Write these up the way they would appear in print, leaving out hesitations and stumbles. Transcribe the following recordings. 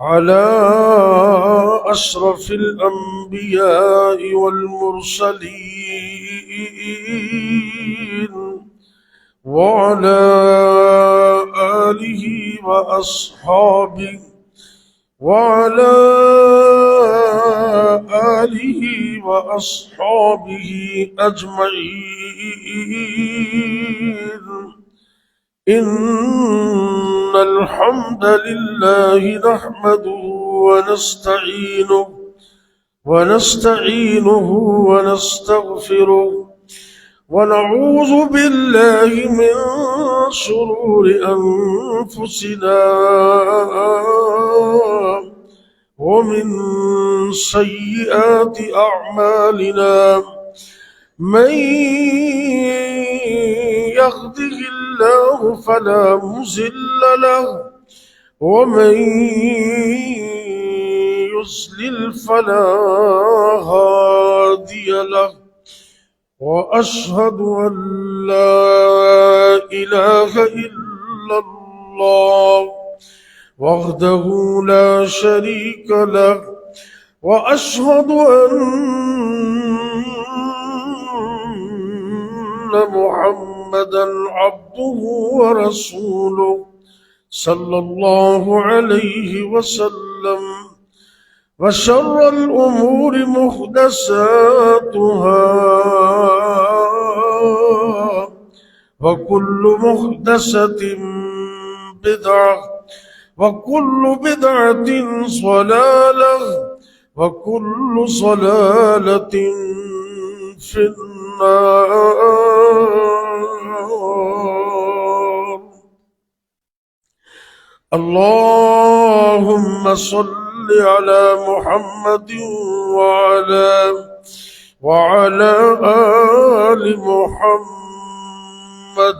على أشرف الأنبياء والمرسلين وعلى آله وأصحابه أجمعين. إن الحمد لله نحمده ونستعينه ونستغفره ونعوذ بالله من شرور أنفسنا ومن سيئات أعمالنا. من يهده الله فلا مضل له ومن يضلل فلا هادي له. وأشهد أن لا إله إلا الله وحده لا شريك له. وأشهد أن محمدا عبده ورسوله صلى الله عليه وسلم. وشر الأمور محدثاتها وكل محدثة بدعة وكل بدعة ضلالة وكل ضلالة في النار. اللهم صل على محمد وعلى آل محمد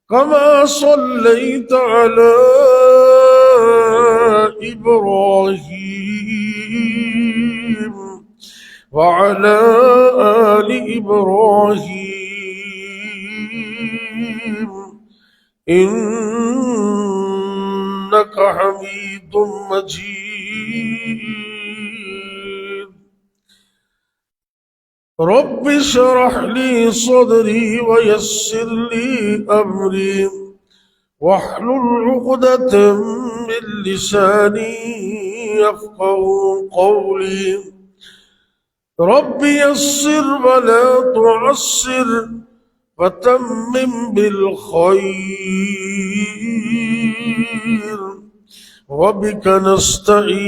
كما صليت على إبراهيم وعلى آل إبراهيم إنك حميد مجيد. رب اشرح لي صدري ويسر لي أمري واحلل عقدة من لساني يفقه قولي. رب يسر ولا تعسر وتمم بالخير وبك نستعين.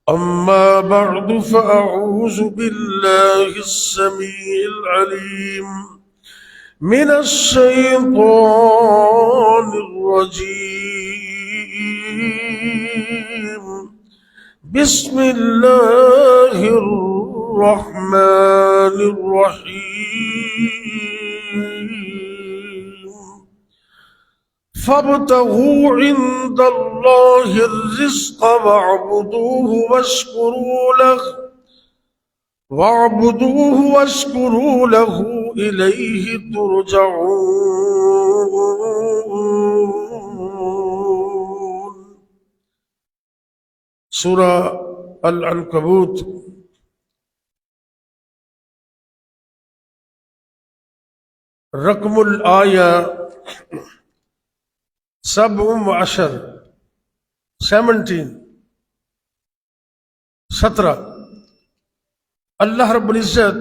أما بعد فأعوذ بالله السميع العليم من الشيطان الرجيم. بسم الله الرحمن الرحيم. فابتغوا عند الله الرزق واعبدوه واشكروا له إليه ترجعون. سورة العنکبوت رقم الآیہ 17 اللہ رب العزت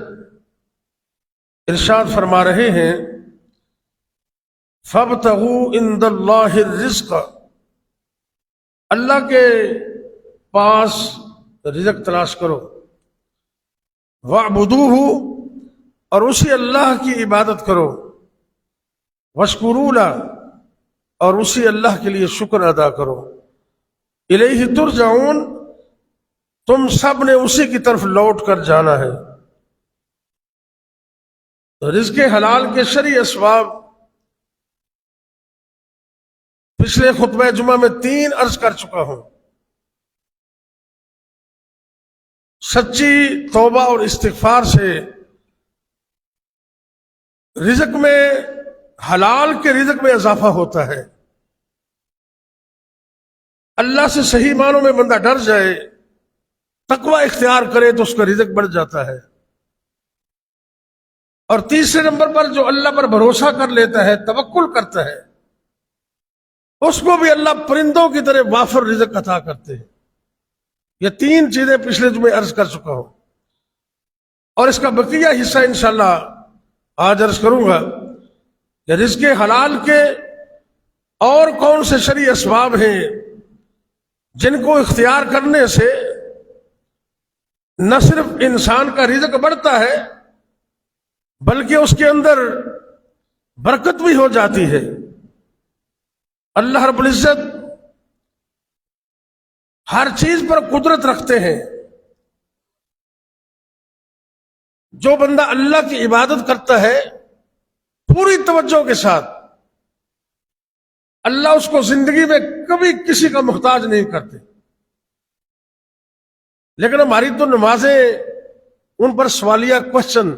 ارشاد فرما رہے ہیں فَابْتَغُوا عِندَ اللَّهِ الرِّزْقَ، اللہ کے پاس رزق تلاش کرو، وَاعْبُدُوهُ، اور اسی اللہ کی عبادت کرو، وَاشْكُرُوا لَهُ، اور اسی اللہ کے لیے شکر ادا کرو، الیہ ترجعون، تم سب نے اسی کی طرف لوٹ کر جانا ہے۔ رزق حلال کے شرعی اسباب پچھلے خطبہ جمعہ میں 3 عرض کر چکا ہوں۔ سچی توبہ اور استغفار سے رزق میں، حلال کے رزق میں اضافہ ہوتا ہے۔ اللہ سے صحیح معنوں میں بندہ ڈر جائے، تقوی اختیار کرے تو اس کا رزق بڑھ جاتا ہے۔ اور تیسرے نمبر پر جو اللہ پر بھروسہ کر لیتا ہے، توکل کرتا ہے، اس کو بھی اللہ پرندوں کی طرح وافر رزق عطا کرتے ہیں۔ یہ 3 چیزیں پچھلے جمعے عرض کر چکا ہوں، اور اس کا بقیہ حصہ انشاءاللہ آج عرض کروں گا کہ رزق حلال کے اور کون سے شرعی اسباب ہیں جن کو اختیار کرنے سے نہ صرف انسان کا رزق بڑھتا ہے بلکہ اس کے اندر برکت بھی ہو جاتی ہے۔ اللہ رب العزت ہر چیز پر قدرت رکھتے ہیں۔ جو بندہ اللہ کی عبادت کرتا ہے پوری توجہ کے ساتھ، اللہ اس کو زندگی میں کبھی کسی کا محتاج نہیں کرتے۔ لیکن ہماری تو نمازیں، ان پر سوالیہ کوشچن۔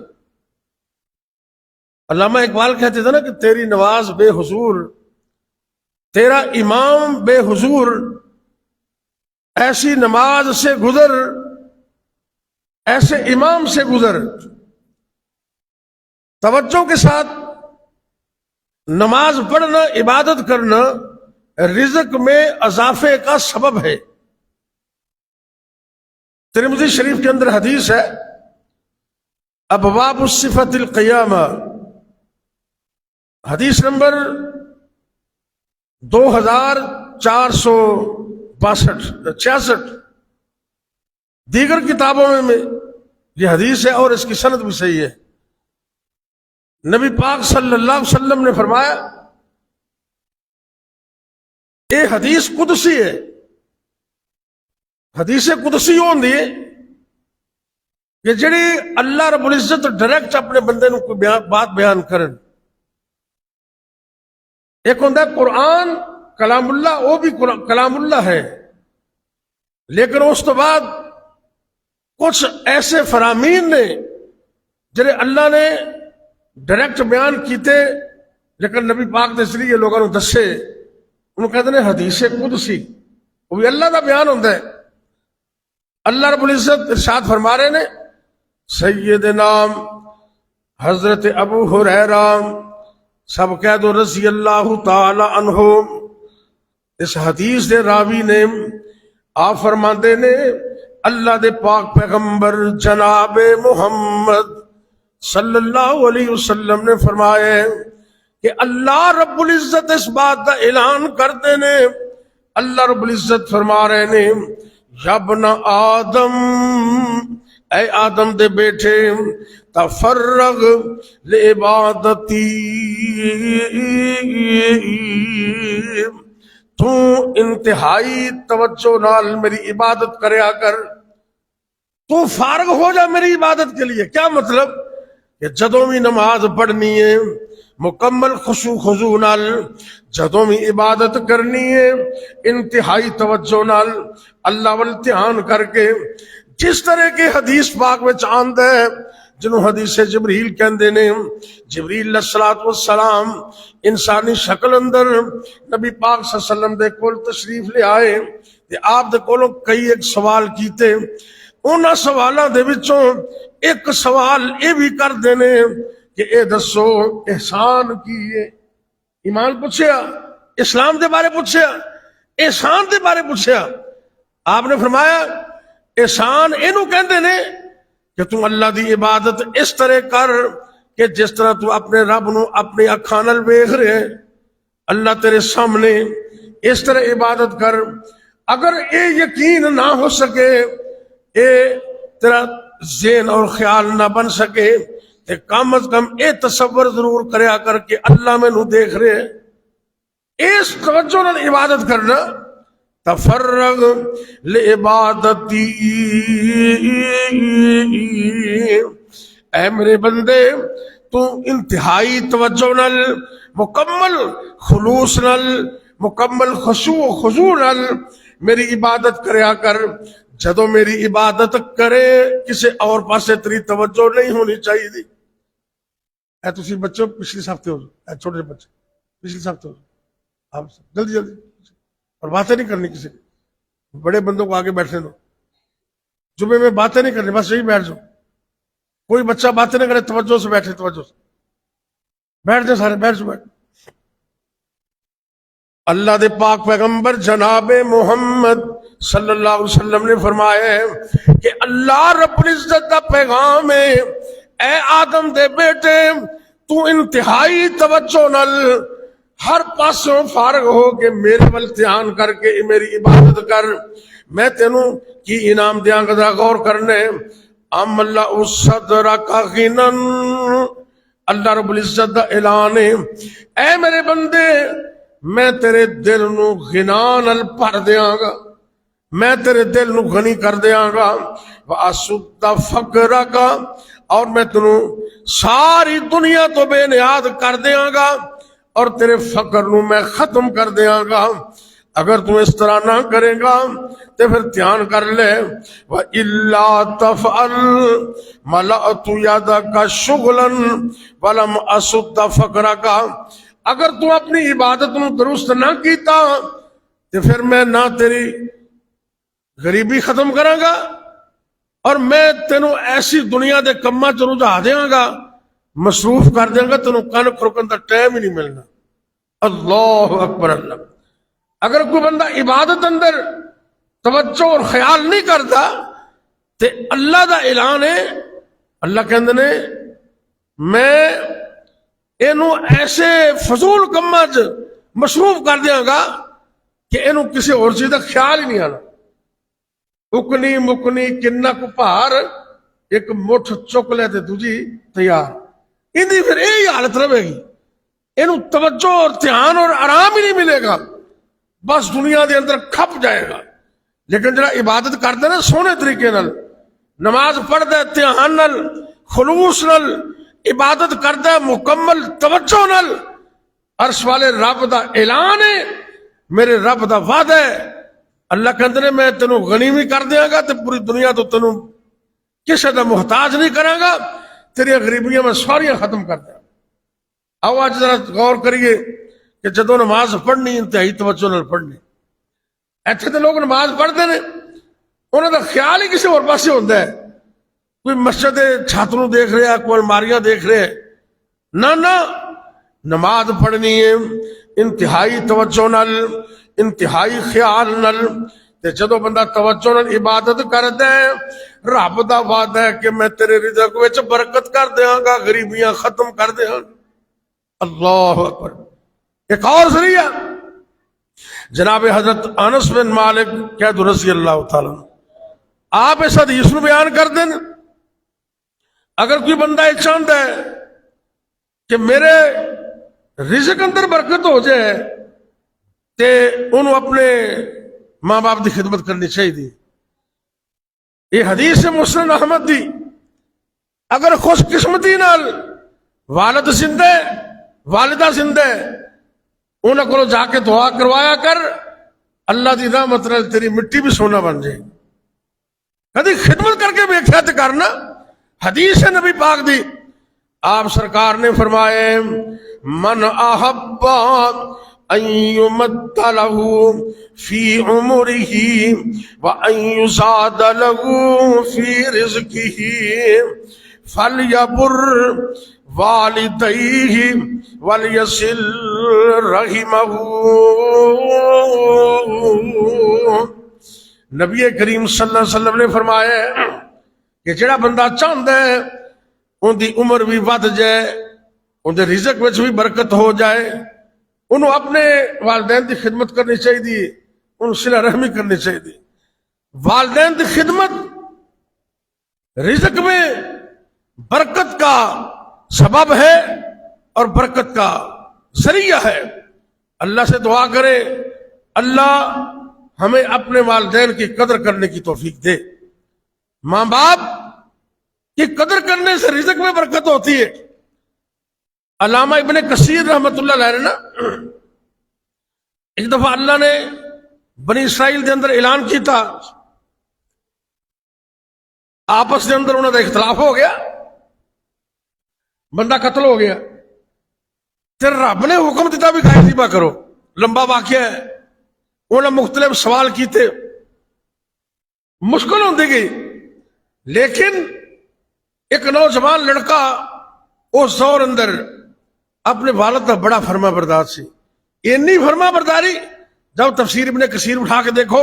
علامہ اقبال کہتے تھے نا کہ تیری نماز بے حضور، تیرا امام بے حضور، ایسی نماز سے گزر، ایسے امام سے گزر۔ توجہ کے ساتھ نماز پڑھنا، عبادت کرنا رزق میں اضافے کا سبب ہے۔ ترمذی شریف کے اندر حدیث ہے، ابواب الصفۃ القیامہ، حدیث نمبر 2466، دیگر کتابوں میں یہ حدیث ہے اور اس کی سند بھی صحیح ہے۔ نبی پاک صلی اللہ علیہ وسلم نے فرمایا، یہ حدیث قدسی ہے۔ حدیث قدسی ہوندی ہے کہ جڑی اللہ رب العزت ڈائریکٹ اپنے بندے نو کوئی بات بیان کرن۔ ایک ہوتا ہے قرآن کلام اللہ، وہ بھی کلام اللہ ہے، لیکن اس تو بعد کچھ ایسے فرامین نے جنہیں اللہ نے ڈائریکٹ بیان کیتے، لیکن نبی پاک کے ذریعے لوگوں نے دسے، انہوں کہتے ہیں حدیث قدسی، وہ بھی اللہ کا بیان ہوتا ہے۔ اللہ رب العزت ارشاد فرما رہے نے، سیدنا حضرت ابو ہریرہ سب کہہ دو رضی اللہ تعالی عنہ، اس حدیث دے راوی نے، آپ فرماندے نے اللہ دے پاک پیغمبر جناب محمد صلی اللہ علیہ وسلم نے فرمایا کہ اللہ رب العزت اس بات کا اعلان کرتے نے، اللہ رب العزت فرما رہے نے، یا ابن آدم، اے آدم دے بیٹے، تفرغ لعبادتی، تو انتہائی توجہ نال میری عبادت کریا کر، تو فارغ ہو جا میری عبادت کے لیے۔ کیا مطلب کہ جدوں بھی نماز پڑھنی ہے مکمل خشوع خضوع نال، جدوں بھی عبادت کرنی ہے انتہائی توجہ نال، اللہ وال دھیان کر کے، جس طرح کے حدیث پاک میں آند ہے جنہوں حدیث جبریل کہندے نے، جبریل علیہ الصلوۃ والسلام انسانی شکل اندر نبی پاک صلی اللہ علیہ وسلم دے کول تشریف لے آئے، تے آپ دے کولوں کئی ایک سوال کیتے، انہاں سوالاں دے وچوں ایک سوال اے بھی کر دینے کہ اے دسو احسان کی ہے؟ ایمان پوچھیا، اسلام دے بارے پوچھیا، احسان دے بارے پوچھیا۔ آپ نے فرمایا احسان اینو کہندے نے کہ تو اللہ دی عبادت اس طرح کر کہ جس طرح تو اپنے رب نو اپنی اکھاں نال ویکھ رہے، اللہ تیرے سامنے، اس طرح عبادت کر۔ اگر اے یقین نہ ہو سکے، اے تیرا ذہن اور خیال نہ بن سکے، تے کم از کم اے تصور ضرور کریا کر کہ اللہ میں نو دیکھ رہے، اس توجہ نال عبادت کرنا۔ تفرغ لعبادتی، اے میرے بندے تو انتہائی توجہ نال، مکمل خلوص نال، مکمل خشوع و خضوع نال میری عبادت کریا کر۔ جدو میری عبادت کرے کسی اور پاسے تیری توجہ نہیں ہونی چاہیے دی۔ اے تسی بچوں پچھلی ہفتے ہو، اے چھوٹے بچے پچھلی ہفتے ہو، آپ جلدی جلدی، اور باتیں نہیں کرنی کسی کو، بڑے بندوں کو آگے بیٹھنے دو، جمعے میں باتیں نہیں کرنی، بس یہی بیٹھ جاؤ، کوئی بچہ باتیں نہیں کرے، توجہ سے بیٹھے، توجہ سے بیٹھ جائے سارے، بیٹھ جاؤ، بیٹھ۔ اللہ دے پاک پیغمبر جناب محمد صلی اللہ علیہ وسلم نے فرمایا ہے کہ اللہ رب العزت کا پیغام ہے، اے آدم دے بیٹے تو انتہائی توجہ نال ہر پاسوں فارغ ہو کے میرے ول دھیان کر کے میری عبادت کر، میں تینوں کی انعام دیاں گا، غور کرنے۔ ام اللہ صدرک غنا، اللہ رب العزت دا اعلان ہے، اے میرے بندے میں تیرے دل نو غنا نال بھر دیاں گا، میں تیرے دل نو غنی کر دیاں گا، واسد فقرک، اور میں تینوں ساری دنیا تو بے نیاز کر دیاں گا، اور تیرے فقر نو میں ختم کر دیاں گا۔ اگر تم اس طرح نہ کرے گا تو پھر دھیان کر لے، وَإِلَّا تَفْعَلْ مَلَأْتُ يَدَكَ شُغْلًا وَلَمْ أَسُدَّ فَقْرَكَ، اگر تم اپنی عبادت نو درست نہ کیتا تو پھر میں نہ تیری غریبی ختم کراں گا، اور میں تینوں ایسی دنیا دے کماں چ رجھا دیاں گا، مصروف کر دیاں گا، تینوں کن کھڑکن دا ٹائم ہی نہیں ملنا۔ اللہ اکبر اللہ۔ اگر کوئی بندہ عبادت اندر توجہ اور خیال نہیں کرتا تے اللہ دا اعلان ہے، اللہ کہندے نے میں اینو ایسے فضول کماں چ مصروف کر دیاں گا کہ اینو کسی اور چیز دا خیال ہی نہیں آنا۔ اکنی مکنی کنہ کو پار، ایک مٹھ چک لے تے دوجی تیار، اندی پھر یہی حالت رہے گی، اینو توجہ اور دھیان اور آرام ہی نہیں ملے گا، بس دنیا دے اندر کھپ جائے گا۔ لیکن جڑا عبادت کرتے نا سونے طریقے نال، نماز پڑھ دے دھیان نال، خلوص نال عبادت کرتا ہے، مکمل توجہ نال، عرش والے رب دا اعلان ہے، میرے رب دا وعدہ ہے، اللہ کہندے نے میں تینوں غنی بھی کر دیاں گا تے پوری دنیا تو تینوں کسے دا محتاج نہیں کراں گا، تیری غریبیاں میں ساریاں ختم کر دیا۔ آؤ آج ذرا غور کریے کہ جدوں نماز پڑھنی انتہائی توجہ نال پڑھنی، ایتھے تے لوگ نماز پڑھتے ہیں انہوں دا خیال ہی کسی اور پاسے ہوتا ہے، کوئی مسجد چھت نو دیکھ رہا، کوئی الماریاں دیکھ رہے، نہ نماز پڑھنی ہے انتہائی توجہ نال، انتہائی خیال نال، تے جدو بندہ توجہ نال عبادت کردا ہے، رب دا وعدہ ہے کہ میں تیرے رزق وچ برکت کر دیاں گا، غریبیاں ختم کر دیاں گا۔ اللہ اکبر۔ ایک اور ذریعہ جناب حضرت انس بن مالک قید رضی اللہ تعالیٰ آپ اس حدیث نو بیان کر دیں، اگر کوئی بندہ یہ چاہتا ہے کہ میرے رزق اندر برکت ہو جائے تے انہوں اپنے ماں باپ دی خدمت کرنی چاہیے۔ یہ حدیث مسند احمد دی، اگر خوش قسمتی نال والد زندہ والدہ زندہ انہوں کو جا کے دعا کروایا کر، اللہ دی رحمت نال تیری مٹی بھی سونا بن جائے۔ کدی خدمت کر کے ویکھیا تے کرنا۔ حدیث ہے نبی پاک دی، آپ سرکار نے فرمائے من احب ان یمد له فی عمره وان یزاد له فی رزقه فلیبر والدیہ ولیصل رحمہ۔ نبی کریم صلی اللہ علیہ وسلم نے فرمایا کہ جڑا بندہ چاہتا ہے ان دی عمر بھی ود جائے، ان دے رزق وچ بھی برکت ہو جائے، انہوں اپنے والدین دی خدمت کرنی چاہیے، انہوں صلہ رحمی کرنی چاہیے۔ والدین دی خدمت رزق میں برکت کا سبب ہے اور برکت کا ذریعہ ہے۔ اللہ سے دعا کرے اللہ ہمیں اپنے والدین کی قدر کرنے کی توفیق دے۔ ماں باپ کی قدر کرنے سے رزق میں برکت ہوتی ہے۔ علامہ ابن کثیر رحمت اللہ علیہ نے ایک دفعہ اللہ نے بنی اسرائیل دے اندر اعلان کیا تھا، آپس کے اندر انہوں کا اختلاف ہو گیا، بندہ قتل ہو گیا، پھر رب نے حکم دیتا بھی گائے ذبح کرو۔ لمبا واقعہ ہے، انہوں نے مختلف سوال کیتے، مشکل ہوتی گئی، لیکن ایک نوجوان لڑکا اس دور اندر اپنے والد کا بڑا فرما بردار سی، اتنی فرما برداری جب تفسیر ابن کثیر اٹھا کے دیکھو،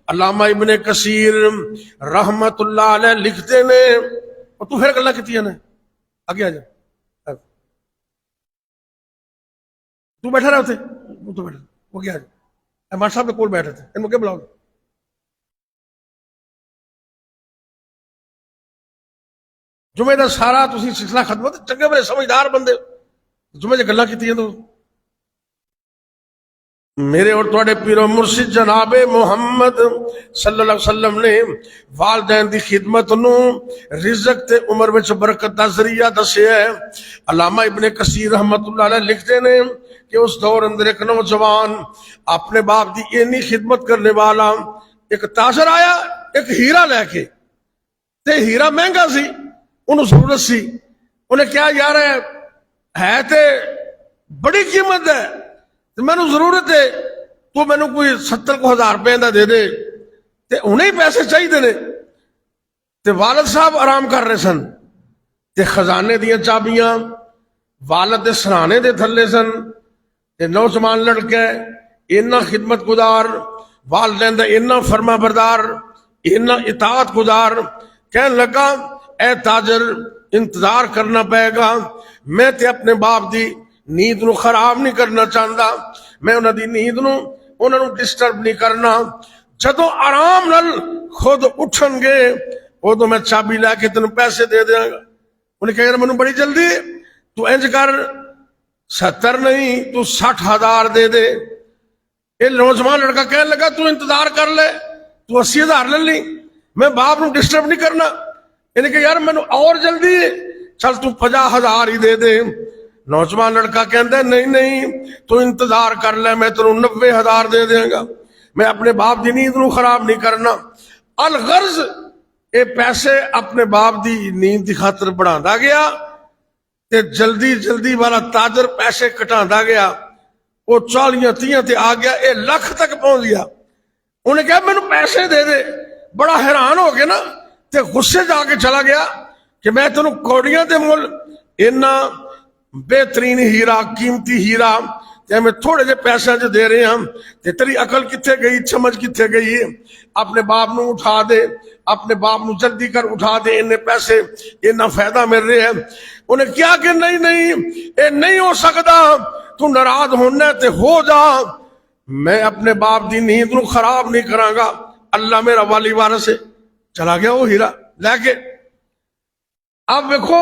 علامہ ابن کثیر رحمت اللہ علیہ لکھتے نے، اور تو پھر گلا کی نے آگے آ جا، تو بیٹھا رہا ہوتے، تو بیٹھا وہ کیا جا احمد صاحب کے کول بیٹھے تھے، ان کو کیا بلاؤ؟ جمعے دا سارا تسی سلسلہ ختم ہوتا، چنگے بڑے سمجھدار بندے جمعے سے گلا کی تو میرے اور تواڈے پیر و مرشد جناب محمد صلی اللہ علیہ وسلم نے والدین دی خدمت نو رزق تے عمر وچ برکت دا ذریعہ دسیا ہے۔ علامہ ابن کثیر رحمت اللہ علیہ لکھتے ہیں کہ اس دور اندر ایک نوجوان اپنے باپ دی اتنی خدمت کرنے والا ایک تاجر آیا ایک ہیرا لے کے، تے ہیرا مہنگا سی، انہوں ضرورت سی، انہیں کیا یار ہے تے بڑی قیمت ہے، میں نے ضرورت ہے، تو میں نے کوئی 70,000 روپے دے دے، تے انہیں پیسے چاہیے دینے۔ تے والد صاحب آرام کر رہے سن، تے خزانے دیاں چابیاں والد دے سرانے دے تھلے سن، تے نوجوان لڑکے اینا خدمت گزار، والدین دا اینا فرما بردار، اینا اطاعت گزار، کہنے لگا اے تاجر انتظار کرنا پائے گا، میں تے اپنے باپ دی نیند نو خراب نہیں کرنا چاہتا، میں انہوں دی نیند نو انہوں ڈسٹرب نہیں کرنا، جدو آرام نال خود اٹھن گے ادو میں چابی لے کے تینوں پیسے دے دیاں گا۔ انہیں کہا مینوں بڑی جلدی، تو انج کر 70 نہیں تو 60,000 دے دے۔ یہ نوجوان لڑکا کہنے لگا تو انتظار کر لے، تو 80,000 لے لی، میں باپ نو ڈسٹرب نہیں کرنا۔ انہیں کہا یار مینوں اور جلدی، چل تو 50,000 ہی دے دے۔ نوجوان لڑکا کہندا نہیں نہیں تو انتظار کر لے، میں تینوں 90,000 دے دیں گا، میں اپنے باپ دی نیند نو خراب نہیں کرنا۔ الغرض اے پیسے اپنے باپ دی نیند دی خاطر بڑھاندا گیا، تے جلدی جلدی والا تاجر پیسے کٹاندا گیا، وہ 40-30 تے آ گیا، اے لکھ تک پہنچ گیا۔ انہیں کہا مینوں پیسے دے دے، بڑا حیران ہو گیا نا، تے غصے جا کے چلا گیا کہ میں تینوں کوڑیاں دے مول اینا بہترین ہیرا، قیمتی ہیرا تے ہمیں تھوڑے جے پیسے جو دے رہے ہیں، تے تیری عقل کتھے گئی، سمجھ کتھے گئی ہے؟ اپنے باپ نو اٹھا دے، اپنے باپ نو جلدی کر اٹھا دے، انہیں پیسے انہیں فائدہ مل رہے ہیں۔ انہیں کیا کہ نہیں نہیں اے نہیں ہو سکتا، تو ناراض ہونا تے ہو جا، میں اپنے باپ دی نیند نو خراب نہیں کراں گا، اللہ میرا والی وارث ہے۔ چلا گیا وہ ہیرا لے کے۔ اب دیکھو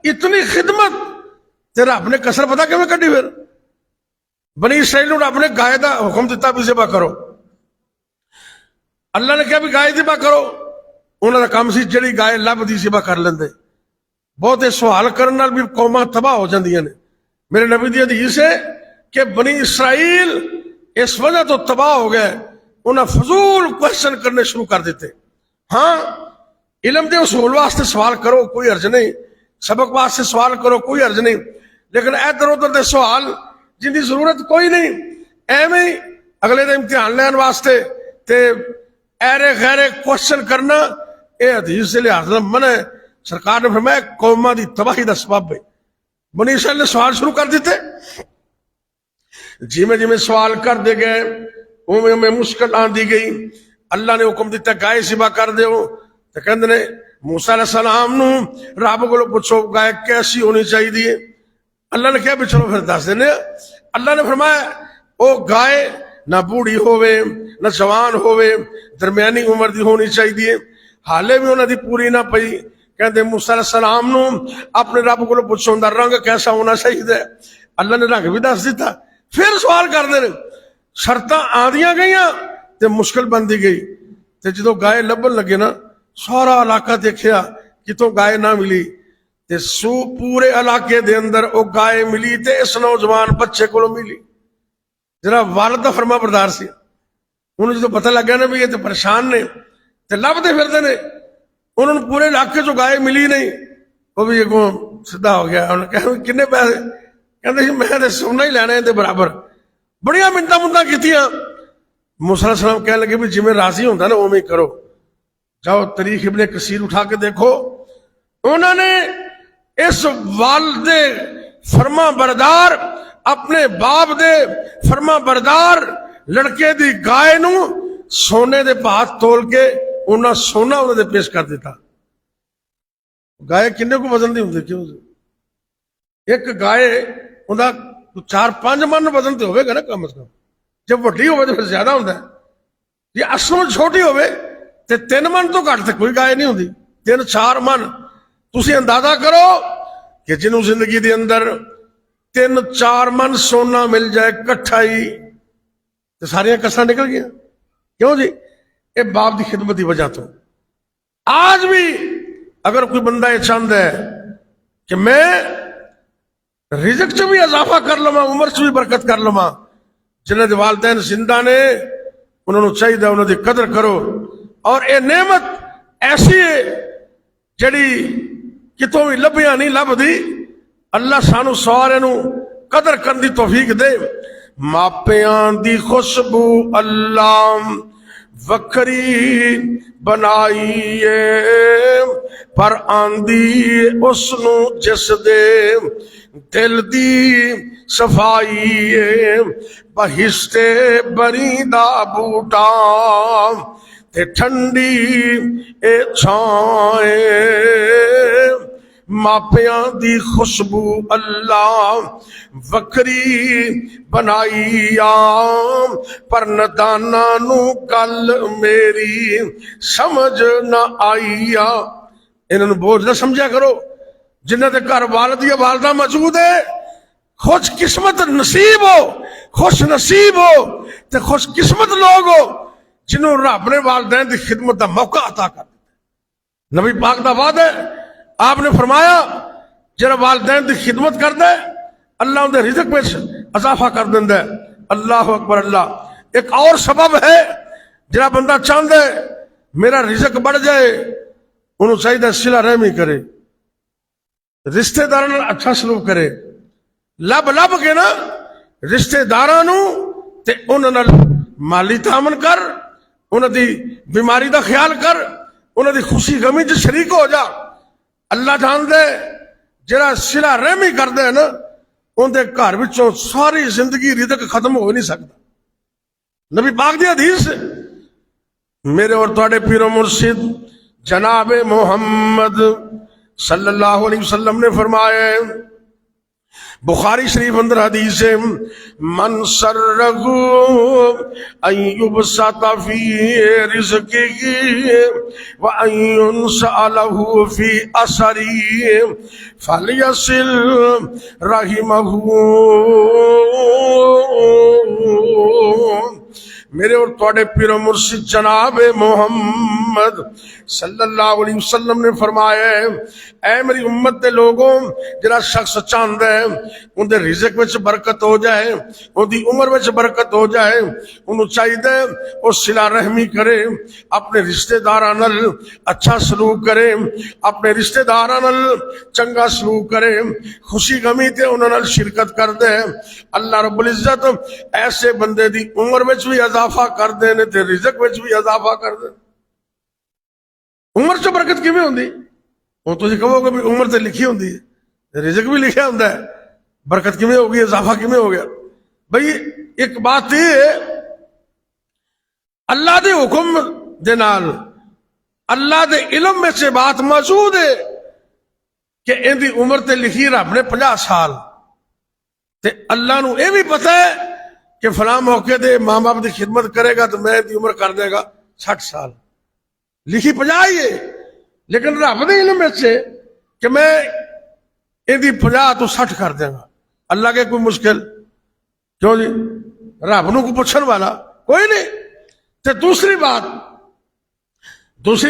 اتنی خدمت تیرا اپنے کسر پتا کہ میں کڈی، پھر بنی اسرائیل نے اپنے گائے دا حکم دیتا بھی ذبح کرو، اللہ نے کہا بھی گائے ذبح کرو، انہوں نے کام سی جڑی گائے لب دی ذبح کر لیندے۔ بہت سوال کرنے بھی قوماں تباہ ہو جاندیاں نے۔ میرے نبی دی حدیث ہے کہ بنی اسرائیل اس وجہ تو تباہ ہو گئے، انہیں فضول کوشچن کرنے شروع کر دیتے۔ ہاں علم دے اصول واسطے سوال کرو کوئی حرج نہیں، سبق واسطے سوال کرو کوئی حرج نہیں، لیکن ادھر ادھر دے سوال جن کی ضرورت کوئی نہیں، ایویں اگلے دن امتحان لین واسطے تے ایرے خیرے کوشچن کرنا اے حدیث سے لحاظ منع ہے. سرکار نے فرمایا قوما دی تباہی دا سبب ہے. بنی اسرائیل نے سوال شروع کر دیتے, جی میں سوال کر دے گئے میں مشکل آن دی گئی. اللہ نے حکم دیتا گائے سبا کر دیو تو کہندے نے موسیٰ علیہ السلام نو رب کو پوچھو گائے کیسی ہونی چاہیے دی. اللہ نے کہا بھی چلو پھر دس دینے. اللہ نے فرمایا او گائے نہ بوڑھی ہوئے نہ جوان ہوئے, درمیانی عمر دی ہونی چاہیے. حالے بھی انہوں دی پوری نہ پئی. کہندے موسیٰ علیہ السلام نو اپنے رب کو پوچھو دا رنگ کیسا ہونا چاہیے. اللہ نے رنگ بھی دس دیتا. پھر سوال کر دے شرطاں آدیاں گئیاں تے مشکل بندی گئی. تے جدو گائے لبن لگے نا سارا علاقہ دیکھیا کتوں گائے نہ ملی تے سو پورے علاقے دے اندر او گائے ملی تے اس نوجوان بچے کو ملی جرا والد دا فرما بردار سی. انہوں جدو پتہ لگ گیا نا بھی یہ تے پریشان نے تے لبتے پھرتے نے. انہوں نے پورے علاقے جو گائے ملی نہیں وہ بھی ایک سدھا ہو گیا. انہوں نے کہا کنے پیسے, کہتے میں سونا ہی لینا ہے برابر. بڑیاں منتاں منتاں کیتیاں. موسیٰ علیہ السلام کہنے لگے بھی جی میں راضی ہوں نا وہ میں کرو. جاؤ تاریخ ابن کثیر اٹھا کے دیکھو, انہوں نے اس والد فرما بردار اپنے باپ دے فرما بردار لڑکے دی گائے نو سونے دے پاس تول کے انہاں سونا انہوں نے پیش کر دیتا. گائے کنے کو وزن دی ہوندی کیوں؟ ایک گائے انہاں 4-5 من وزن تے ہوئے گا نا کم از کم. جب وڈی ہوئے تو پھر زیادہ ہوتا ہے. یہ اصل چھوٹی ہوئے تے 3 من تو گھٹ تے کوئی گائے نہیں ہوندی. 3-4 من تسی اندازہ کرو کہ جنہوں زندگی دے اندر 3-4 من سونا مل جائے کٹھا ہی تو ساریاں کساں نکل گیا. کیوں جی؟ اے باپ دی خدمت دی وجہ تو. آج بھی اگر کوئی بندہ یہ چاہتا ہے کہ میں رزق چ بھی اضافہ کر لواں, عمر چ بھی برکت کر لواں, جنہاں دے والدین زندہ نے انہوں نے چاہیے انہوں دی قدر کرو. اور اے نعمت ایسی ہے جڑی کتوں بھی لبیاں نہیں لب دی. اللہ سانو سارے نو قدر کرن دی توفیق دے. ماپیاں دی خوشبو اللہ وکری بنائیے پر آندی اس نو جس دے دل دی صفائیے بہشتے بریندہ بوٹا تے ٹھنڈی اے چھائے. ماپیاں دی خوشبو اللہ وکری بنائی پر ندانا نو کل میری سمجھ نہ آئی. انہوں بوجھ نہ سمجھا کرو جنہ دے گھر والد یا والدہ موجود ہے. خوش قسمت نصیب ہو, خوش نصیب ہو تے خوش قسمت لوگ ہو جنہوں رب نے والدین دی خدمت دا موقع عطا کر دیا. نبی پاک دا وعدہ ہے, آپ نے فرمایا جڑا والدین دی خدمت کر دے اللہ ان دے رزق میں اضافہ کر دیندا ہے. اللہ اکبر. اللہ ایک اور سبب ہے جڑا بندہ چاہندا ہے میرا رزق بڑھ جائے انہوں چاہیے صلہ رحمی کرے, رشتہ داراں اچھا سلوک کرے. لب لب کے نا رشتہ داراں نو تے انہاں نال مالی تعاون کر, انہاں دی بیماری دا خیال کر, انہاں دی خوشی غمی وچ شریک ہو جا. اللہ جان دے جڑا صلہ رحمی کر دے نا ان دے گھر وچوں ساری زندگی رزق ختم ہو نہیں سکتا. نبی پاک دی حدیث میرے اور تواڈے پیر و مرشد جناب محمد صلی اللہ علیہ وسلم نے فرمایا, بخاری شریف اندر حدیث ہے, من سرہ ان یبسط فی رزقہ وان ینسألہ فی اثرہ فلیصل رحمہ. میرے اور تواڈے پیر و مرشد جناب محمد صلی اللہ علیہ وسلم نے فرمایا ہے، اے میری امت دے لوگوں، جڑا شخص چاہندا ہے اون دے رزق وچ برکت ہو جائے، اون دی عمر وچ برکت ہو جائے، اونوں چاہیے او صلہ رحمی کرے، اپنے رشتہ داراں نال اچھا سلوک کرے، اپنے رشتہ داراں نال چنگا سلوک کرے، خوشی غمی تے انہاں نال شرکت کر دے۔ اللہ رب العزت ایسے بندے دی عمر وچ بھی اضافہ کر دے نے تے رزق وچ بھی اضافہ کر دے۔ عمر چ برکت کیویں ہوندی؟ ہن تسی کہو گے بھی عمر تے لکھی ہوندی ہے، رزق بھی لکھیا ہوندا ہے، برکت کیویں ہوگی، اضافہ کیویں ہو گیا؟ بھئی ایک بات یہ ہے، اللہ دے حکم دے نال اللہ دے علم میں سے بات موجود ہے کہ ان دی عمر تے لکھی رب نے 50 سال، تے اللہ نو اے بھی پتہ ہے کہ فلاں موقع دے ماں باپ دی خدمت کرے گا تو میں دی عمر کر دے گا 60 سال، لکھی 50 ہی ہے، لیکن رب دے علم میں سے کہ میں ان دی 50 تو 60 کر دے گا۔ اللہ کے کوئی مشکل کیوں جی؟ رب نو کو پوچھن والا کوئی نہیں۔ تے دوسری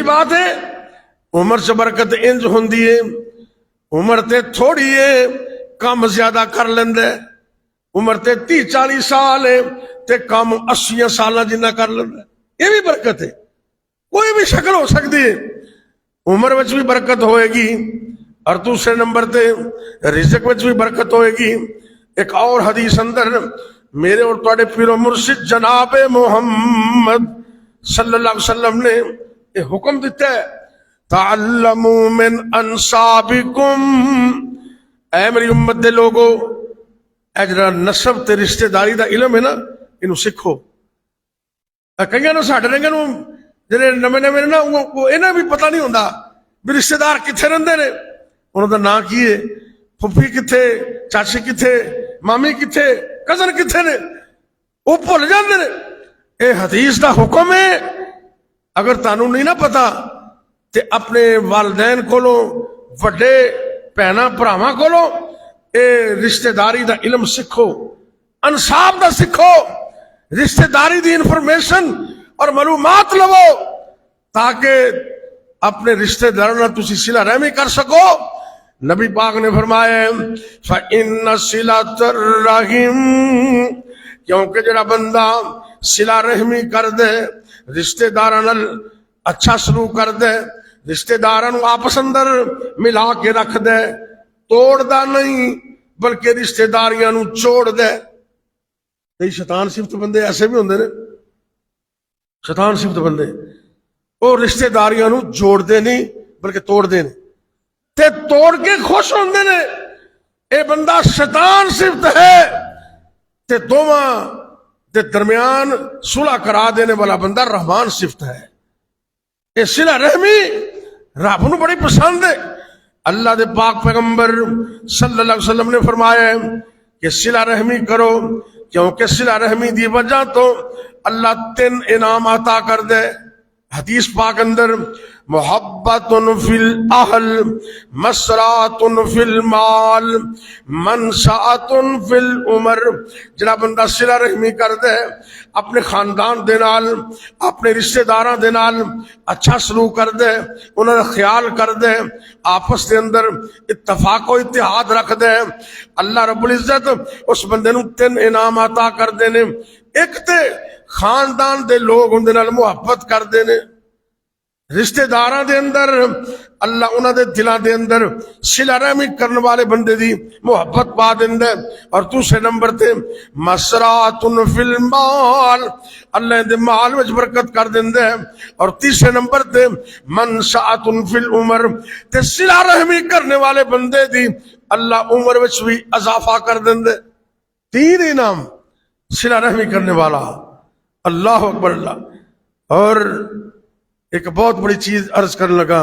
بات ہے عمر سے برکت انج ہوندی ہے، عمر تے تھوڑی ہے کام زیادہ کر لیندے، عمر تے 30-40 سال ہے تے کام 80 سال جنہ کر لیندے، یہ بھی برکت ہے، کوئی بھی شکل ہو سکتی ہے، عمر وچ بھی برکت ہوئے گی، اور دوسرے نمبر تے رزق وچ بھی برکت ہوئے گی۔ ایک اور حدیث اندر میرے اور تواڈے پیر و مرشد جناب محمد صلی اللہ علیہ وسلم نے یہ حکم دیتا ہے، تعلموا من انصابکم، اے میری امت دے لوگو، اے جڑا نسب تے رشتہ داری دا علم ہے نا، انہوں سکھو۔ کئیاں نوں ساڈے رنگاں نوں جڑے نویں نویں نا وہ انہاں بھی پتہ نہیں ہوندا بھی رشتہ دار کتھے رہندے نے، انہاں دا نام کی ہے، پھپھی کتھے، چاچی کتھے، مامی کتھے، کزن کتھے نے، وہ بھول جاندے نے۔ اے حدیث دا حکم ہے، اگر تانوں نہیں نہ پتا تے اپنے والدین کولوں، وڈے بھیناں بھراواں کولوں اے رشتہ داری دا علم سکھو، انصاب دا سکھو، رشتہ داری دی انفارمیشن اور معلومات لو تاکہ اپنے رشتہ داروں نال تسی صلہ رحمی کر سکو۔ نبی پاک نے فرمایا فَإِنَّ صِلَةَ الرَّحِمِ، کیونکہ جڑا بندہ صلہ رحمی کر دے، رشتہ داراں نال اچھا سلوک کر دے، رشتہ داراں نوں آپس اندر ملا کے رکھ دے، توڑ دا نہیں بلکہ رشتہ داریاں نوں جوڑ دے۔ کئی شیطان صفت بندے ایسے بھی ہوندے نے، شیطان صفت بندے وہ رشتہ داریاں نوں جوڑ دے نہیں بلکہ توڑ دے نے، تے توڑ کے خوش ہوندے نے۔ اے بندہ شیطان صفت ہے، تے دوواں دے درمیان صلح کرا دینے والا بندہ رحمان صفت ہے۔ اے صلہ رحمی رب نو بڑی پسند ہے۔ اللہ دے پاک پیغمبر صلی اللہ علیہ وسلم نے فرمایا ہے کہ صلہ رحمی کرو، کیونکہ صلہ رحمی دی وجہ تو اللہ 3 انعام عطا کر دے۔ حدیث پاک اندر محبت فی الاہل، مسرات فی المال، منشات فی العمر، جڑا بندہ صلہ رحمی کر دے، اپنے خاندان دے نال، اپنے رشتہ داراں دے نال اچھا سلوک کر دے، انہاں دا خیال کر دے، آپس دے اندر اتفاق و اتحاد رکھ دے، اللہ رب العزت اس بندے نوں 3 انعام عطا کر دے نے۔ ایک تے خاندان دے لوگ اندے نال محبت کر دے نے، رشتہ داراں دے اندر اللہ انہاں دے دلاں دے اندر صلہ رحمی کرنے والے بندے دی محبت پا دیندا ہے۔ اور دوسرے نمبر تے مسرات فی المال، اللہ دے مال وچ برکت کر دیندا ہے۔ اور تیسرے نمبر تے منشات فی العمر، تے صلہ رحمی کرنے والے بندے دی اللہ عمر وچ بھی اضافہ کر دیندا ہے۔ 3 انعام صلہ رحمی کرنے والا، اللہ اکبر اللہ۔ اور ایک بہت بڑی چیز عرض کرنے لگا،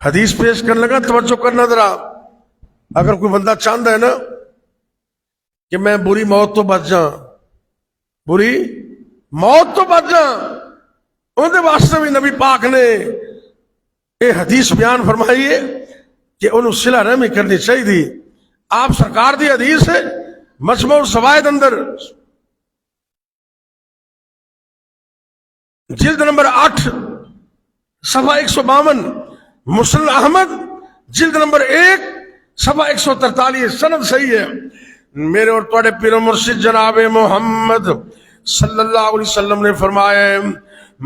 حدیث پیش کرنے لگا، توجہ کرنا ذرا۔ اگر کوئی بندہ چاہتا ہے نا کہ میں بری موت تو بچ جاؤں، بری موت تو بچ جاؤں، ان دے واسطے بھی نبی پاک نے یہ حدیث بیان فرمائی ہے کہ انہوں صلہ رحمی کرنی چاہیے۔ آپ سرکار دی حدیث ہے، مجموع الزوائد اندر جلد نمبر 8 صفحہ 152، مسند احمد جلد نمبر 1 صفحہ 143، سند صحیح ہے۔ میرے اور تواڈے پیر مرشد جناب محمد صلی اللہ علیہ وسلم نے فرمایا ہے،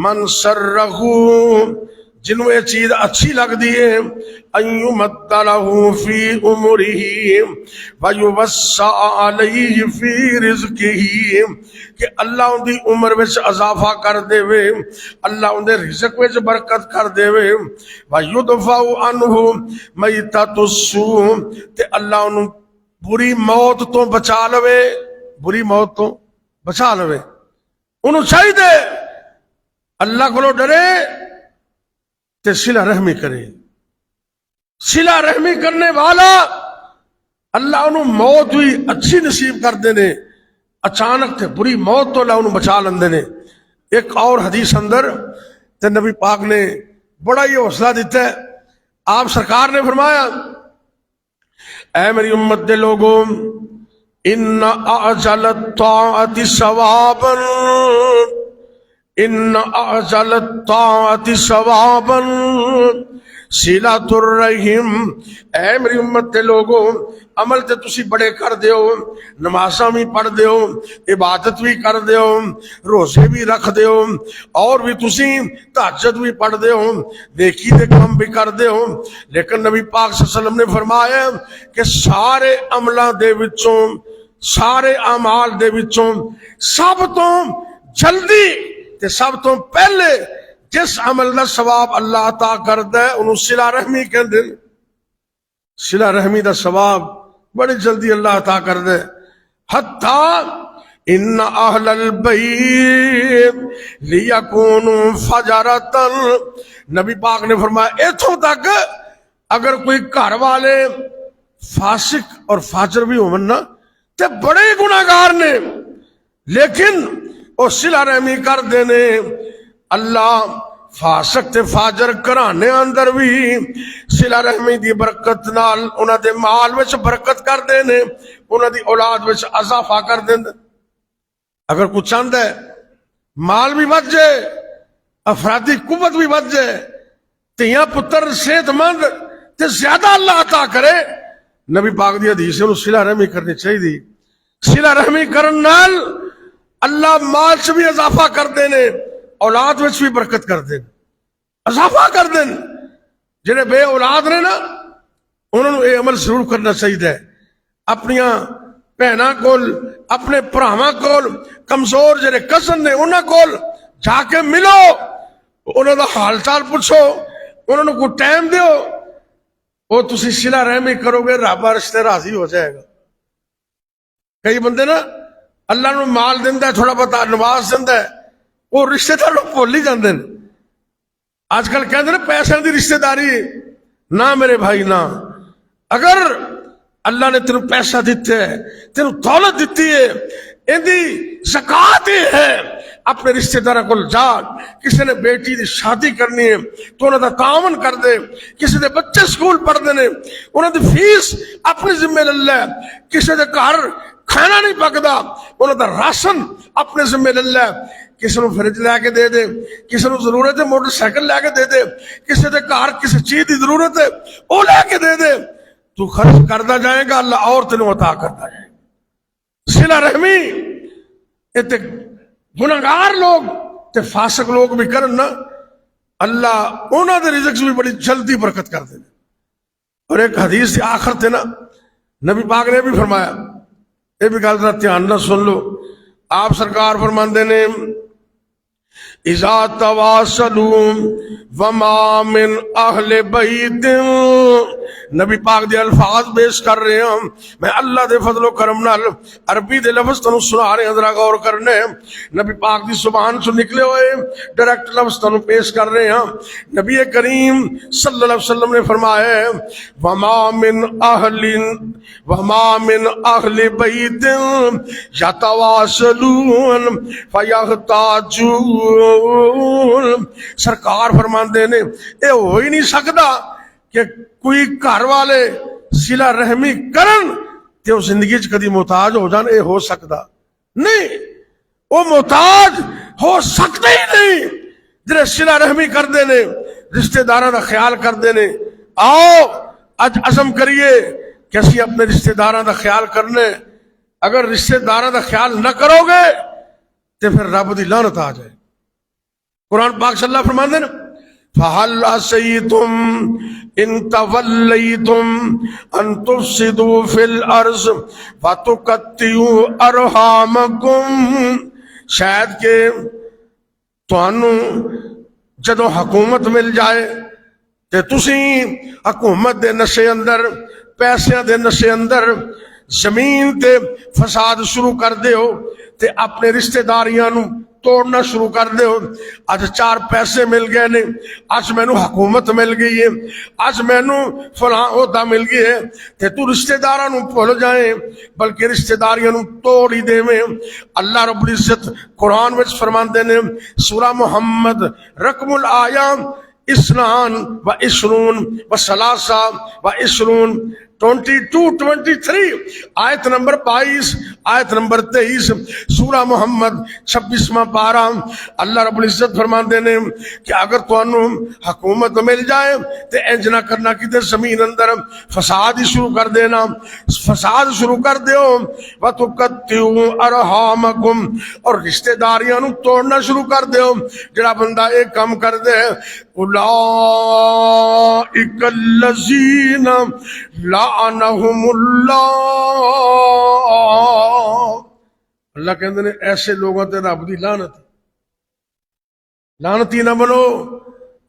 من سرہو، جنہوں یہ چیز اچھی لگ دیئے، ایومد لہو فی عمرہ ویوسع علیہ فی رزقہ، کہ اللہ ان دی عمر وچ اضافہ کر دے وے، اللہ ان دے رزق وچ برکت کر دے وے، ویدفع عنہ میتۃ السوء، تے اللہ انہوں بری موت تو بچا لوے، بری موت تو بچا لوے۔ انہوں چاہیے اللہ کو ڈرے تے صلہ رحمی کرے، صلہ رحمی کرنے والا اللہ انہوں موت ہوئی اچھی نصیب کر دینے، اچانک تے بری موت تو اللہ انہوں بچا لندے نے۔ ایک اور حدیث اندر تے نبی پاک نے بڑا یہ حوصلہ دیتا ہے، آپ سرکار نے فرمایا، اے میری امت دے لوگوں، ان اعجل الطاعت ثوابا، ان اعجل الطاعت ثوابا صلۃ الرحم، اے میری امت دے لوگوں، عمل تے تسی بڑے کر دیو، نمازاں بھی پڑھ دیو، عبادت بھی کر دیو، روزے بھی رکھ دیو، اور بھی تسی تہجد بھی پڑھ دیو، نیکی دے کام بھی کر دیو، لیکن نبی پاک صلی اللہ علیہ وسلم نے فرمایا کہ سارے عملاں دے وچوں، سارے اعمال دے وچوں سب تو جلدی تے سب تو پہلے جس عمل دا ثواب اللہ عطا کردا ہے انہوں صلہ رحمی کہندے نے۔ صلہ رحمی دا ثواب بڑی جلدی اللہ عطا کردا ہے، حتی ان اہل البیت لیکونوا فجرۃ، نبی پاک نے فرمایا ایتھوں تک اگر کوئی گھر والے فاسق اور فاجر بھی ہون نا تے بڑے گناہگار نے، لیکن وہ صلہ رحمی کر دینے، اللہ فاسق تے فاجر گھرانے اندر بھی صلہ رحمی دی برکت نال انہاں دے مال وچ برکت کر دینے، انہاں دی اولاد وچ اضافہ کر دیندے۔ اگر کچھ چاہندا ہے مال بھی بچ جائے، افرادی قوت بھی بچ جائے، تیاں پتر صحت مند تے زیادہ اللہ عطا کرے، نبی پاک دی حدیث ہے انہوں صلہ رحمی کرنی چاہیے۔ صلہ رحمی کرن نال اللہ مال سے بھی اضافہ کر دینے، اولاد وچ بھی برکت کر دین، اضافہ کر دین۔ جنہیں بے اولاد نے نا انہوں نے یہ عمل ضرور کرنا چاہیے، اپنیاں بہناں کول، اپنے بھراواں کول، کمزور جڑے کزن نے انہاں کول جا کے ملو، انہوں دا حال چال پوچھو، انہوں کو ٹائم دیو، وہ تسی صلہ رحمی کرو گے رب رشتے راضی ہو جائے گا۔ کئی بندے نا اللہ نو مال دیندا ہے، تھوڑا بہت نواز دیندا ہے، وہ رشتے دار لوگ بھول ہی جاندے ہیں۔ آج کل کہندے نا پیسے دی رشتے داری، نہ میرے بھائی نہ، اگر اللہ نے تینوں پیسہ دیتے ہے، تینوں دولت دیتی ہے، اندی زکات ہے، اپنے رشتہ داراں کول جا، کسی نے بیٹی دی شادی کرنی ہے تو انہاں دا تعاون کر دے، کسی دے بچے سکول پڑھدے نے انہاں دی فیس اپنے ذمہ لے لے، کسی دے گھر کھانا نہیں پکدا انہاں دا راشن اپنے ذمہ لے لے، کسی نو فریج لے کے دے دے، کسی نو ضرورت ہے موٹر سائیکل لے کے دے دے، کسی دے گھر کسی چیز دی ضرورت ہے وہ لے کے دے دے، تو خرچ کرتا جائے گا اللہ اور تینوں عطا کرتا جائے گا۔ صلہ رحمی تے گناہگار لوگ تے فاسق لوگ بھی کرن نا، اللہ انہاں دے رزق بھی بڑی جلدی برکت کر دے۔ اور ایک حدیث آخر تے نا نبی پاک نے بھی فرمایا، یہ بھی گل ذرا دھیان نہ سن لو، آپ سرکار فرماندے نے اذا تواصلوا وما من اہل بیت، نبی پاک دے الفاظ پیش کر رہے ہیں، میں اللہ دے فضل و کرم نال عربی دے لفظ تنوں سنا رہے ہیں، ذرا غور کرنے، نبی پاک دی زبان سے نکلے ہوئے ڈائریکٹ لفظ تنوں پیش کر رہے ہیں۔ نبی کریم صلی اللہ علیہ وسلم نے فرمایا ہے وما من اہل بیت یتواصلون فیحتاجون، سرکار فرماندے نے اے ہو ہی نہیں سکتا کہ کوئی گھر والے صلہ رحمی کرن تے وہ زندگی چ کدی محتاج ہو جان، اے ہو سکتا نہیں، وہ محتاج ہو سکتے ہی نہیں، جڑے صلہ رحمی کردے نے، رشتہ داراں دا خیال کردے نے، آؤ اج عزم کریے کہ اسی اپنے رشتہ داراں دا خیال کرنے۔ اگر رشتہ داراں دا خیال نہ کرو گے تو پھر رب دی لعنت آ جائے۔ قرآن پاک صلی اللہ فرماندے نا فَهَلْ عَصَيْتُمْ إِن تَوَلَّيْتُمْ أَن تُفْسِدُوا فِي الْأَرْضِ وَتُقَطِّعُوا أَرْحَامَكُمْ، شاید کہ تانوں جدوں حکومت مل جائے تے تسی حکومت دے نشے اندر، پیسے دے نشے اندر زمین تے فساد شروع کر دیو تے اپنے رشتہ داریاں نو توڑنا شروع کر دیو۔ اج 4 پیسے مل گئے نے، اج مینو حکومت مل گئی ہے، اج مینو فلاں عہدہ مل گئی ہے تے تو رشتہ داراں نو بھول جائیں بلکہ رشتہ داریاں نو توڑ ہی دیویں۔ اللہ رب العزت قرآن وچ فرماندے نے سورہ محمد رقم الآیات 22 و 23 22-23 آیت نمبر 22 آیت نمبر 23 سورہ محمد 26واں پارہ۔ اللہ رب العزت فرماندے نے کہ اگر تانوں حکومت مل جائے تو انج نہ کرنا کہ زمین اندر فساد ہی شروع کر دینا، فساد شروع کر دیو وَتُقَطِّعُوا أَرْحَامَكُمْ، اور رشتہ داریاں نو توڑنا شروع کر دیو۔ جڑا بندہ ایک کام کر دے اولئک الذین لعنہم اللہ کہندے نے ایسے لوگوں تے رب دی لعنت، لعنتی نہ بنو،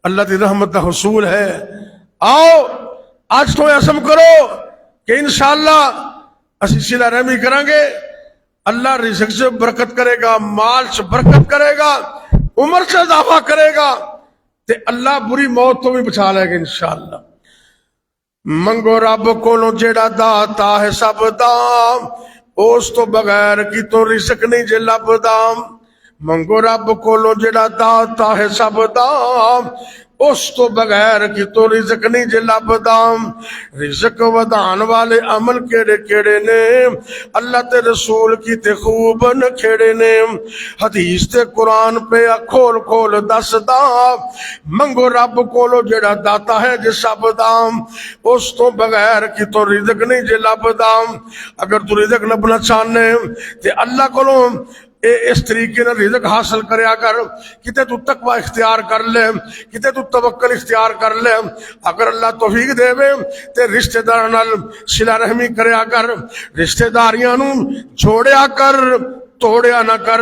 اللہ دی رحمت دا حصول ہے۔ آؤ آج تو عزم کرو کہ انشاءاللہ اسی صلہ رحمی کریں گے، اللہ رزق سے برکت کرے گا، مال سے برکت کرے گا، عمر سے اضافہ کرے گا تے اللہ بری موت تو بھی بچا لے گا انشاءاللہ۔ منگو رب کولو جیڑا داتا ہے سب دا، اس تو بغیر کی تو رزق نہیں جے لبدا۔ منگو رب کولو جیڑا داتا ہے سب دا، اس تو بغیر کی تو رزق نہیں جے لبدا۔ رزق ودان والے عمل کیڑے کیڑے نے، اللہ تے رسول کی تے خوب نکھیڑے نے، حدیث تے قرآن پہ کھول کھول دسدا۔ منگو رب کولو جڑا داتا ہے جے سب دا، اس تو بغیر کی تو رزق نہیں جے لبدا۔ اگر تو رزق لبنا چاہنے تے اللہ کولو اس طریقے نہ رزق حاصل کریا کر، کتے تو تقوی اختیار کر لے، کتے تو توکل اختیار کر لے۔ اگر اللہ توفیق دے وے تے رشتہ داراں نال صلہ رحمی کریا کر، رشتہ داریاں نو جوڑیا کر، توڑیا نہ کر۔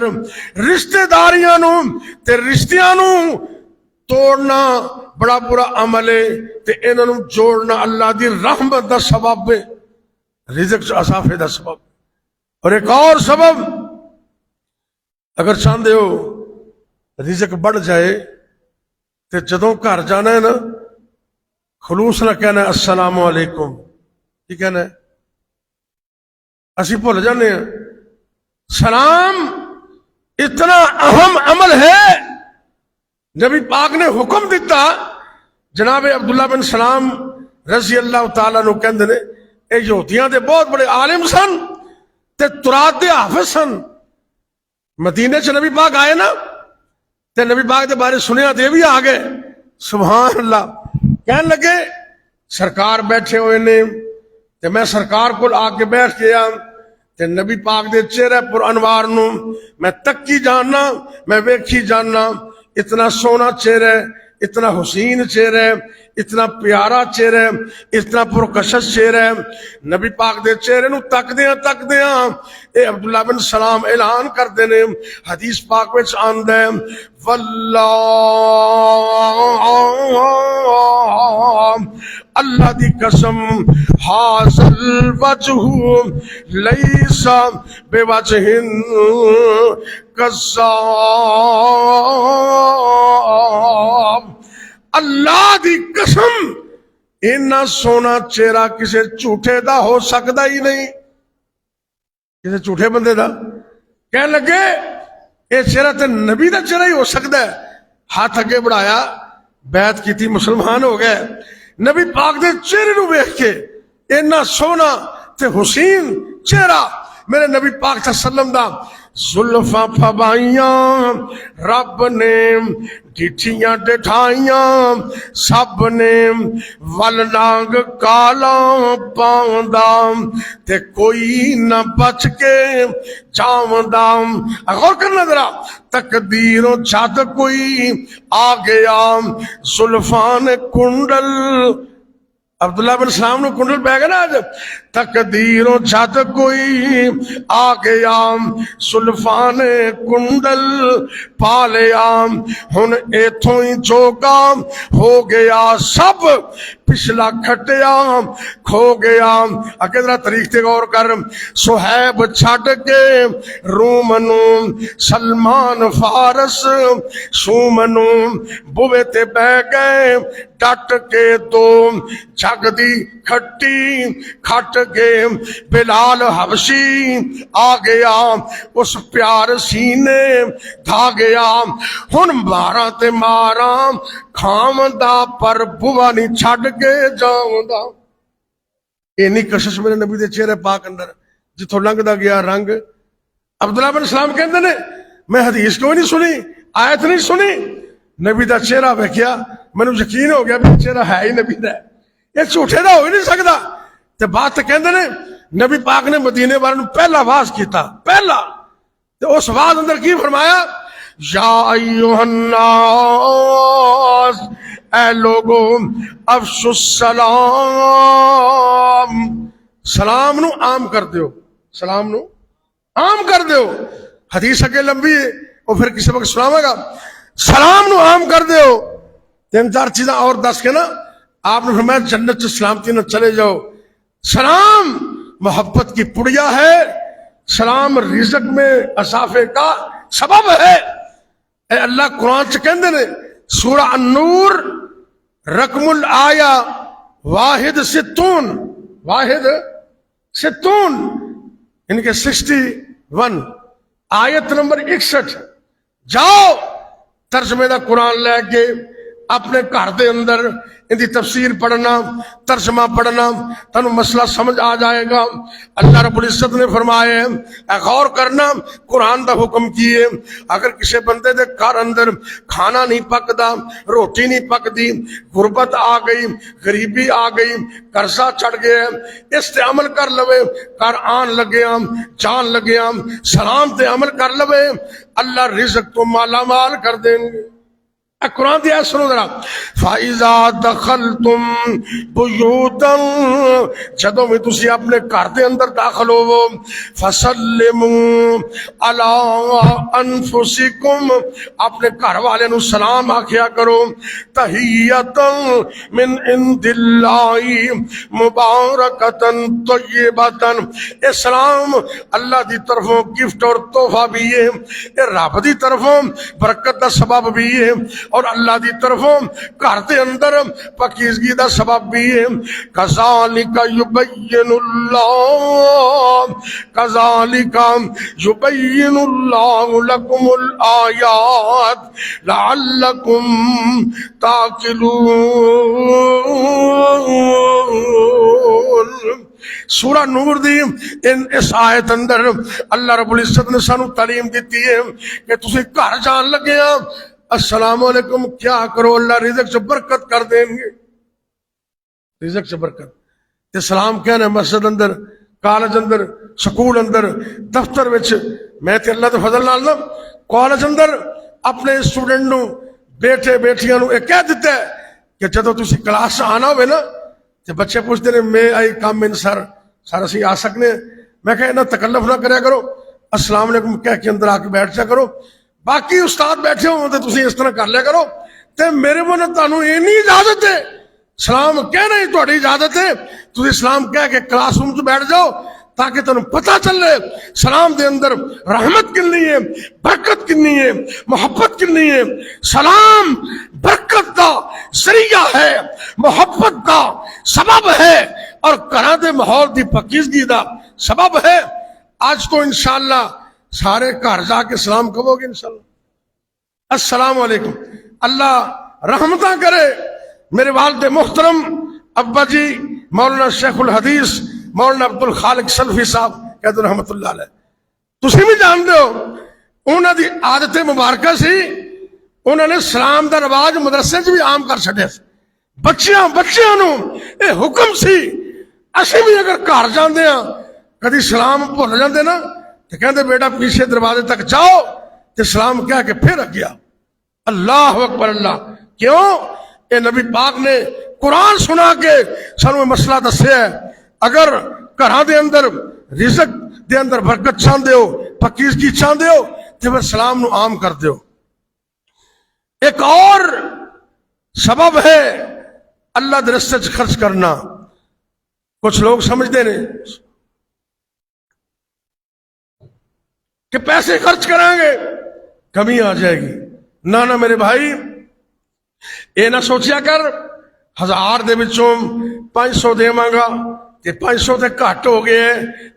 رشتہ داریاں نو تے رشتیاں نو توڑنا بڑا برا عمل ہے تے انہاں نو جوڑنا اللہ دی رحمت دا سبب ہے، رزق اضافے دا سبب۔ اور ایک اور سبب، اگر چاہتے ہو رزق بڑھ جائے تو جدوں گھر جانا ہے نا، خلوص نہ کہنا ہے السلام علیکم، کی کہنا ہے؟ اسی بھول جانے ہیں۔ سلام اتنا اہم عمل ہے، نبی پاک نے حکم دیتا۔ جناب عبداللہ بن سلام رضی اللہ تعالیٰ عنہ کہندے نے اے یہودیاں دے بہت بڑے عالم سن تے ترات دے حافظ سن۔ مدینے سے نبی پاک آئے نا تے نبی پاک دے بارے سنیا دے بھی آ گئے، سبحان اللہ۔ کہنے لگے سرکار بیٹھے ہوئے نے تے میں سرکار کو آ کے بیٹھ گیا تے نبی پاک دے چہرے پر انوار نو میں تکی جاننا، میں ویکھی جاننا، اتنا سونا چہرہ، اتنا حسین چہرہ، اتنا پیارا چہرہ، اتنا پرکشش چہرہ۔ نبی پاک دے چہرے نو تک دیاں اے عبداللہ بن سلام اعلان کر دینے، حدیث پاک وچ آندا ہے واللہ اللہ دی قسم حاصل وجہ لیس بے وجہ کذاب، اللہ دی قسم اتنا سونا چہرہ کسے جھوٹے دا ہو سکتا ہی نہیں، کسے جھوٹے بندے دا۔ کہنے لگے یہ چہرہ تے نبی دا چہرہ ہی ہو سکتا ہے۔ ہاتھ اگے بڑھایا، بیعت کی تھی، مسلمان ہو گئے۔ نبی پاک دے چہرے نو دیکھ کے اتنا سونا تے حسین چہرہ میرے نبی پاک صلی اللہ علیہ وسلم دا زلفاں پھبائیاں رب نے ڈٹھیاں ڈٹھائیاں سب نے ول نانگ کالا پاوندا تے کوئی نہ بچ کے جاوندا. غور کرنا ذرا, تقدیروں جد کوئی آ گیا زلفاں نے کنڈل, عبداللہ بن سلام نو کنڈل پہ گیا نا آج, تقدیروں جد کوئی آ گیا زلفاں نے کنڈل پا لیا, ہن ایتھوں ہی جوگا ہو گیا سب پچھلا کھٹیا کھو گیا. اگے ذرا تاریخ تے غور کر, صہیب چھڈ کے روم نو سلمان فارس شوم نو بوے تے بہ گئے ڈٹ کے تو جگ دی کھٹی کھٹ کے بلال حبشی آ گیا اس پیار سینے دھا گیا. ہن ماراں تے ماراں کھاوندا پر بوا نہیں چھڈ کے جاوندا. اینی کشش میرے نبی دے چہرے پاک اندر جتھوں لنگدا گیا رنگ. عبداللہ بن سلام کہندے نے میں حدیث کوئی نہیں سنی, آیت نہیں سنی, نبی دا چہرہ ویکھیا مینوں یقین ہو گیا بھی چہرہ ہے ہی نبی دا, یہ جھوٹے دا ہو ہی نہیں سکدا. تے بات کہندے نے نبی پاک نے مدینے والوں نے پہلا واز کیتا, پہلا تے اس واز اندر کی فرمایا, یا ایھا الناس, اے لوگو افشوا السلام, سلام نو عام کر دیو, سلام نو عام کر دیو. حدیث اگے لمبی ہے اور پھر کسی وقت سناواں گا. سلام نو عام کر دیو. تین چار چیزاں اور دس کے نا آپ نے فرمایا جنت سے سلامتی نہ چلے جاؤ. سلام محبت کی پڑیا ہے, سلام رزق میں اضافے کا سبب ہے. اے اللہ قرآن سے کہندے نے سورہ النور رقم الآیا واحد ستون, واحد ستون ان کے 61 آیت نمبر 61. جاؤ ترجمے دا قرآن لے کے اپنے گھر دے اندر ان دی تفسیر پڑھنا, ترجمہ پڑھنا, تنو مسئلہ سمجھ آ جائے گا. اللہ رب العزت نے فرمایا اے غور کرنا قرآن دا حکم کیے, اگر کسی بندے دے گھر اندر کھانا نہیں پکدا, روٹی نہیں پکدی, غربت آ گئی, غریبی آ گئی, قرضہ چڑھ گیا, اس تے عمل کر لوے, کر آن لگیا, جان لگیا, سلام تے عمل کر لوے, اللہ رزق تو مالا مال کر دیں گے. قرآن دی آیت سنو ذرا, فَإِذَا دَخَلْتُمْ بُيُوتًا, جدوں میں تسی اپنے گھر دے اندر داخل ہوو, فَسَلِّمُوا عَلَىٰ أَنفُسِكُمْ, اپنے گھر والے نو سلام آکھیا کرو, تَحِيَّةً مِّنْ عِندِ اللَّهِ مُبَارَكَةً طَيِّبَةً, اے سلام اللہ دی طرفوں گفٹ اور تحفہ بھی ہے, اے رب دی طرفوں برکت دا سبب بھی ہے, اور اللہ دی طرفوں گھر دے اندر پاکیزگی دا سبب بھی ہے. کذالک یبین اللہ, کذالک یبین اللہ لکم الآیات لعلکم تعقلون. سورہ نور دی اس آیت اندر اللہ رب العزت نے سانو تعلیم دیتی ہے کہ تسی گھر جان لگے ہیں السلام علیکم کیا کرو, اللہ رزق سے برکت کر دیں گے, رزق سے برکت. تے سلام کہنا مسجد اندر, کالج اندر, سکول اندر, دفتر وچ. میں تے اللہ دے فضل نال نا کالج اندر اپنے اسٹوڈنٹ نو, بیٹے بیٹیاں نو کہہ دیتا ہے کہ جدوں تسی کلاس آنا ہوئے نا تے بچے پوچھتے ہیں میں آئی کام ان سر اسی آ سکنے, میں کہا اتنا تکلف نہ کریا کرو, السلام علیکم کہہ کے اندر آ کے بیٹھ جا کرو, باقی استاد بیٹھے ہوں تو تسی اس طرح کر لیا کرو. تے میرے من تانوں اینی اجازت ہے, سلام کہنا ہی تہاڈی اجازت ہے, تسی سلام کہہ کے کلاس روم چ بیٹھ جاؤ تاکہ تانوں پتہ چلے سلام دے اندر رحمت کنی ہے, برکت کنی ہے, محبت کنی ہے. سلام برکت دا ذریعہ ہے, محبت دا سبب ہے, اور گھراں دے ماحول دی پاکیزگی دا سبب ہے. آج تو انشاءاللہ سارے گھر جا کے سلام کہو گے انشاءاللہ, السلام علیکم. اللہ رحمتہ کرے میرے والد محترم ابا جی مولانا شیخ الحدیث مولانا عبد الخالق سلفی صاحب کہتے رحمت اللہ علیہ. تسی بھی جانتے ہو انہوں دی عادت مبارکہ سی انہوں نے سلام دا رواج مدرسے بھی عام کر چھڈیا سی بچیاں نو اے حکم سی اسی بھی اگر گھر جاندے ہاں کدی سلام بھول جاندے نا تو کہندے بیٹا پیچھے دروازے تک جاؤ تے سلام کہہ کے پھر اگیا اللہ اکبر اللہ کیوں اے نبی پاک نے قرآن سنا کے سانو مسئلہ دسیا ہے اگر گھراں دے اندر رزق دے اندر برکت چاہندے ہو پاکیزگی چاہندے ہو تے پھر سلام نو عام کر دیو ایک اور سبب ہے اللہ دے راستے وچ خرچ کرنا کچھ لوگ سمجھتے ہیں کہ پیسے خرچ کریں گے کمی آ جائے گی نہ میرے بھائی اے نہ سوچیا کر 1000 دے وچوں 500 دیواں گا تے 500 تے گھٹ ہو گئے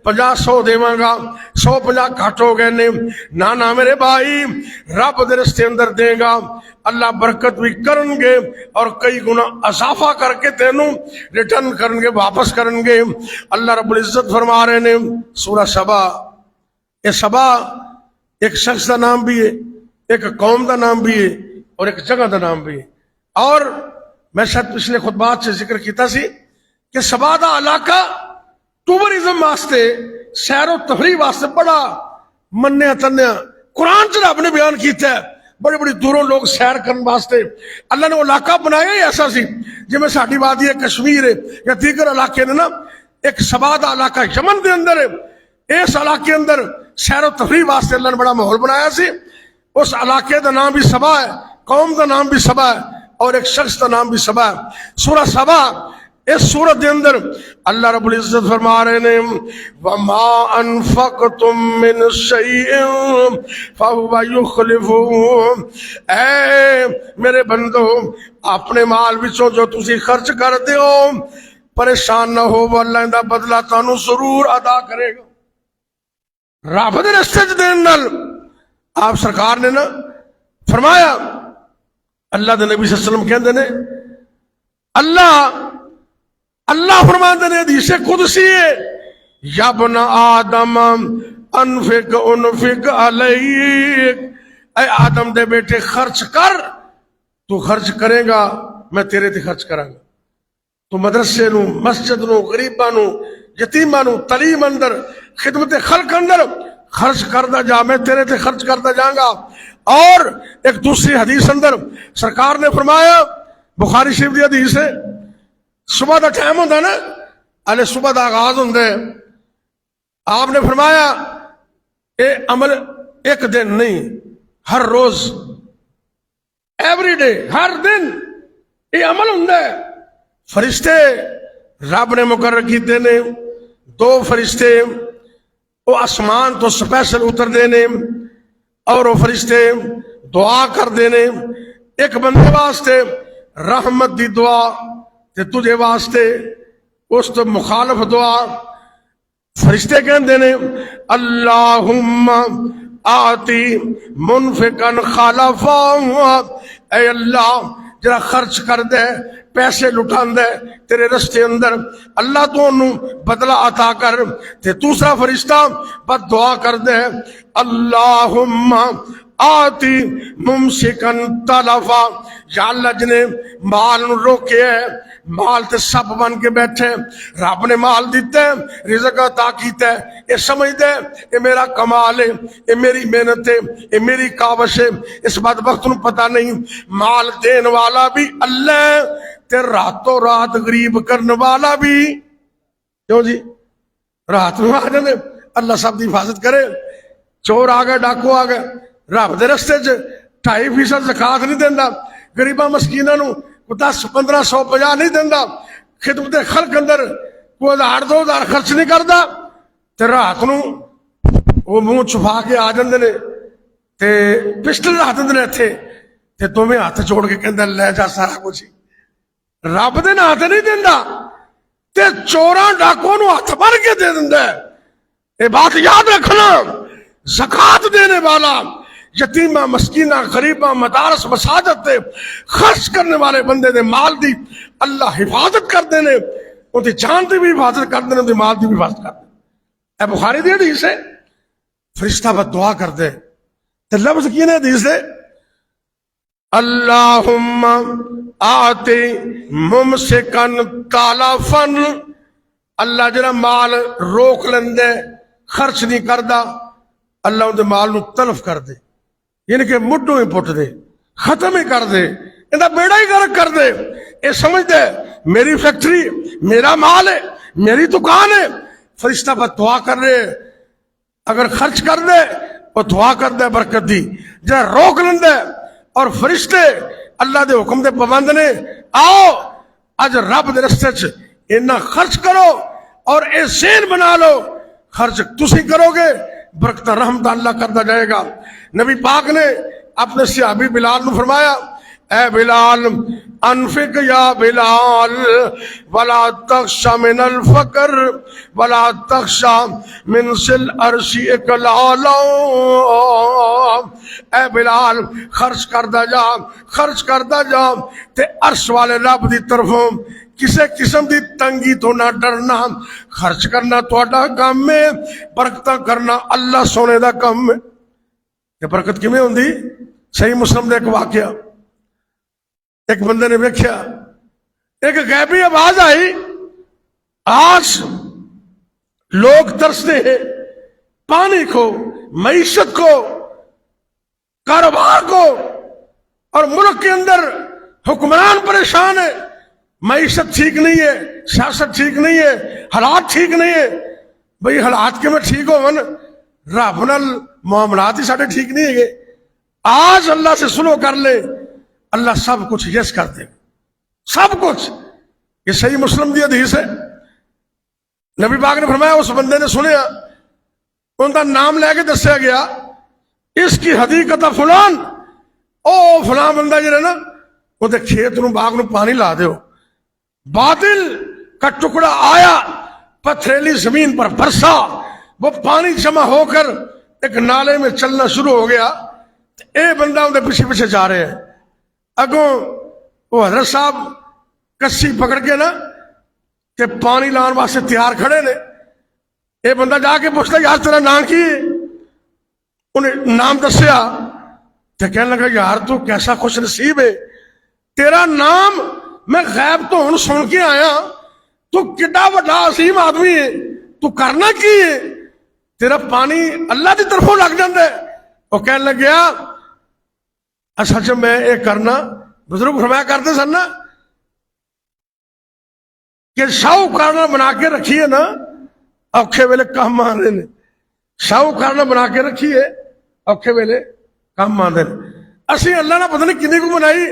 50 100 دیواں گا 150 گھٹ ہو گئے نے نہ میرے بھائی رب دے راستے اندر دے گا اللہ برکت بھی کرن گے اور کئی گنا اضافہ کر کے تینوں ریٹرن کرن گے واپس کرن گے اللہ رب العزت فرما رہے نے سورہ سبا یہ سبا ایک شخص کا نام بھی ہے ایک قوم کا نام بھی ہے اور ایک جگہ کا نام بھی ہے اور میں شاید پچھلے خطبات سے ذکر کیتا سی کہ سبا دا علاقہ ٹورزم واسطے سیر و تفریح واسطے بڑا منیا تنیا قرآن چ رب نے بیان کیتا ہے بڑی بڑی دوروں لوگ سیر کرنے واسطے اللہ نے وہ علاقہ بنایا ہی ایسا سی جی میں ساڈی وادی ہے کشمیر ہے یا دیگر علاقے نے نا ایک سبا دا علاقہ یمن دے اندر ہے اس علاقے اندر سیر و تفریح واسطے اللہ نے بڑا ماحول بنایا سی اس علاقے دا نام بھی سبا ہے قوم دا نام بھی سبا ہے اور ایک شخص دا نام بھی سبا ہے سورہ سبا اس سورت دے اندر اللہ رب العزت فرما رہے نے وَمَا أَنفَقْتُم مِّن شَيْءٍ فَهُوَ يُخْلِفُهُ اے میرے بندو اپنے مال وچوں جو تسی خرچ کر دیو پریشان نہ ہو اللہ دا بدلہ تانوں ضرور ادا کرے گا رب دے راستے وچ دین نال آپ سرکار نے نا فرمایا اللہ دے نبی صلی اللہ علیہ وسلم کہندے نے اللہ فرماتے ہیں حدیث قدسی ہے یا ابن آدم انفق علیک اے آدم دے بیٹے خرچ کر تو خرچ کرے گا میں تیرے تے خرچ کراں گا تو مدرسے نو مسجد نو غریباں نو یتیماں نو تعلیم اندر خدمت خلق اندر خرچ کردا جا میں تیرے تے خرچ کردا جاؤں گا اور ایک دوسری حدیث اندر سرکار نے فرمایا بخاری شریف دی حدیث ہے صبح دا ٹائم ہوتا نا اللہ صبح دا آغاز ہوتا ہے آپ نے فرمایا اے عمل ایک دن نہیں ہر روز ایوری ڈے ہر دن یہ عمل ہوتا ہے فرشتے رب نے مقرر کیتے نے 2 فرشتے وہ آسمان تو سپیشل اتر دینے اور وہ فرشتے دعا کر دینے ایک بندے واسطے رحمت دی دعا تے تجھے واسطے اس تو مخالف دعا فرشتے کہندے نے اللہم آتی منفقا خالفا اے اللہ جرا خرچ کر دے پیسے لٹان دے تیرے رستے اندر اللہ تو انہوں بدلہ عطا کر تے دوسرا فرشتہ بد دعا کر دے اللہم آتی ممسکن تلفا یا اللہ جنے مال روکے ہے مال تے سب بن کے بیٹھے رب نے مال دیتے رزق عطا کیتا ہے یہ سمجھ دے یہ میرا کمال ہے یہ میری محنت ہے یہ میری کاوش ہے اس بدبخت نو پتہ نہیں مال دین والا بھی اللہ تے راتوں رات غریب کرنے والا بھی کیوں جی رات میں آ جانے اللہ سب دی حفاظت کرے چور آ گئے ڈاکو آ گئے رب دے رستے 2.5% زکات نہیں دینا غریباں مسکیناں نو 10-15-150 نہیں دینا خدمت خلق اندر کوئی 1000-2000 خرچ نہیں کرتا تے رات نو وہ منہ چھپا کے آ جاندے نے تے پسٹل رکھ دیندے نے اتھے تے دوویں ہاتھ جوڑ کے کہندا لے جا سارا کچھ رب دے ناں تے نہیں دیندا تے چوراں ڈاکواں نو ہاتھ بھر کے دے دیندا ہے یہ بات یاد رکھنا زکات دینے والا یتیمہ مسکینہ غریبہ مدارس مساجد دے خرچ کرنے والے بندے دے مال دی اللہ حفاظت کر دینے ان دی جان دی بھی حفاظت کر دینے ان دی مال دی بھی حفاظت کر دینے اے بخاری دی حدیث ہے فرشتہ بد دعا کر دے تے لفظ کی نے حدیث دے اللہم آتی ممسکن تالافن، اللہ جڑا مال روک لیندے خرچ نہیں کردا، اللہ ان دے مال نو تلف کر دے، یعنی کہ مڈوں ہی پٹ دے، ختم ہی کر دے، انہاں بیڑا ہی غرق کر دے۔ اے سمجھ دے میری فیکٹری میرا مال ہے، میری دکان ہے، فرشتہ بد دعا کر رہے، اگر خرچ کر دے وہ دعا کر دے برکت دی، جے روک لیندے اور فرشتے اللہ دے حکم دے پابند نے، آؤ اج رب دے رستے چ اتنا خرچ کرو اور اے ذہن بنا لو خرچ تسی کرو گے برکت رحمت اللہ کرتا جائے گا۔ نبی پاک نے اپنے صحابی بلال نے فرمایا اے بلال انفق یا بلال ولا تخشى من الفقر ولا تخشى من ذل العرش اقلالا، اے بلال خرچ کردا جا تے عرش والے رب دی طرفوں کسے قسم دی تنگی تو نہ ڈرنا، خرچ کرنا تہاڈا کام ہے، برکت کرنا اللہ سونے دا کام ہے۔ یہ برکت کیویں ہوندی؟ صحیح مسلم دے ایک واقعہ، ایک بندے نے ویکھیا ایک غیبی آواز آئی، آج لوگ ترستے ہیں پانی کو، معیشت کو، کاروبار کو، اور ملک کے اندر حکمران پریشان ہے، معیشت ٹھیک نہیں ہے، سیاست ٹھیک نہیں ہے، حالات ٹھیک نہیں ہے۔ بھئی حالات کے میں ٹھیک ہو رب نال معاملات ہی ساڈے ٹھیک نہیں ہے، آج اللہ سے سلو کر لے، اللہ سب کچھ یس کر دے، سب کچھ۔ یہ صحیح مسلم دی حدیث ہے۔ نبی پاک نے فرمایا اس بندے نے سنیا، ان کا نام لے کے دسیا گیا، اس کی حدیقت فلان، او فلان بندہ جڑا نا وہ کھیت نو باغ نو پانی لا دیو، بادل کا ٹکڑا آیا پتھریلی زمین پر برسا، وہ پانی جمع ہو کر ایک نالے میں چلنا شروع ہو گیا، اے بندہ ان کے پیچھے پیچھے جا رہے ہیں، اگوں وہ حضرت صاحب کسی پکڑ کے نا کہ پانی لان واسطے تیار کھڑے نے، اے بندہ جا کے پوچھتا یار تیرا نام کی ہے؟ انہیں نام دسیا تو کہنے لگا یار تو کیسا خوش نصیب ہے، تیرا نام میں غیب تو ہن سن کے آیا، تو کڈا بڑا عظیم آدمی ہے، تو کرنا کی ہے، تیرا پانی اللہ دی طرفوں لگ جاندے۔ وہ کہنے لگیا اصل چ میں یہ کرنا، بزرگ فرمایا کرتے سن نا کہ شاہوکارنا بنا کے رکھیے نا اوکھے ویلے کام آنے نے، شاہوکارنا بنا کے رکھیے اوکھے ویلے کام آنے نے۔ اسی اللہ نے پتہ نہیں کنی کو بنائی،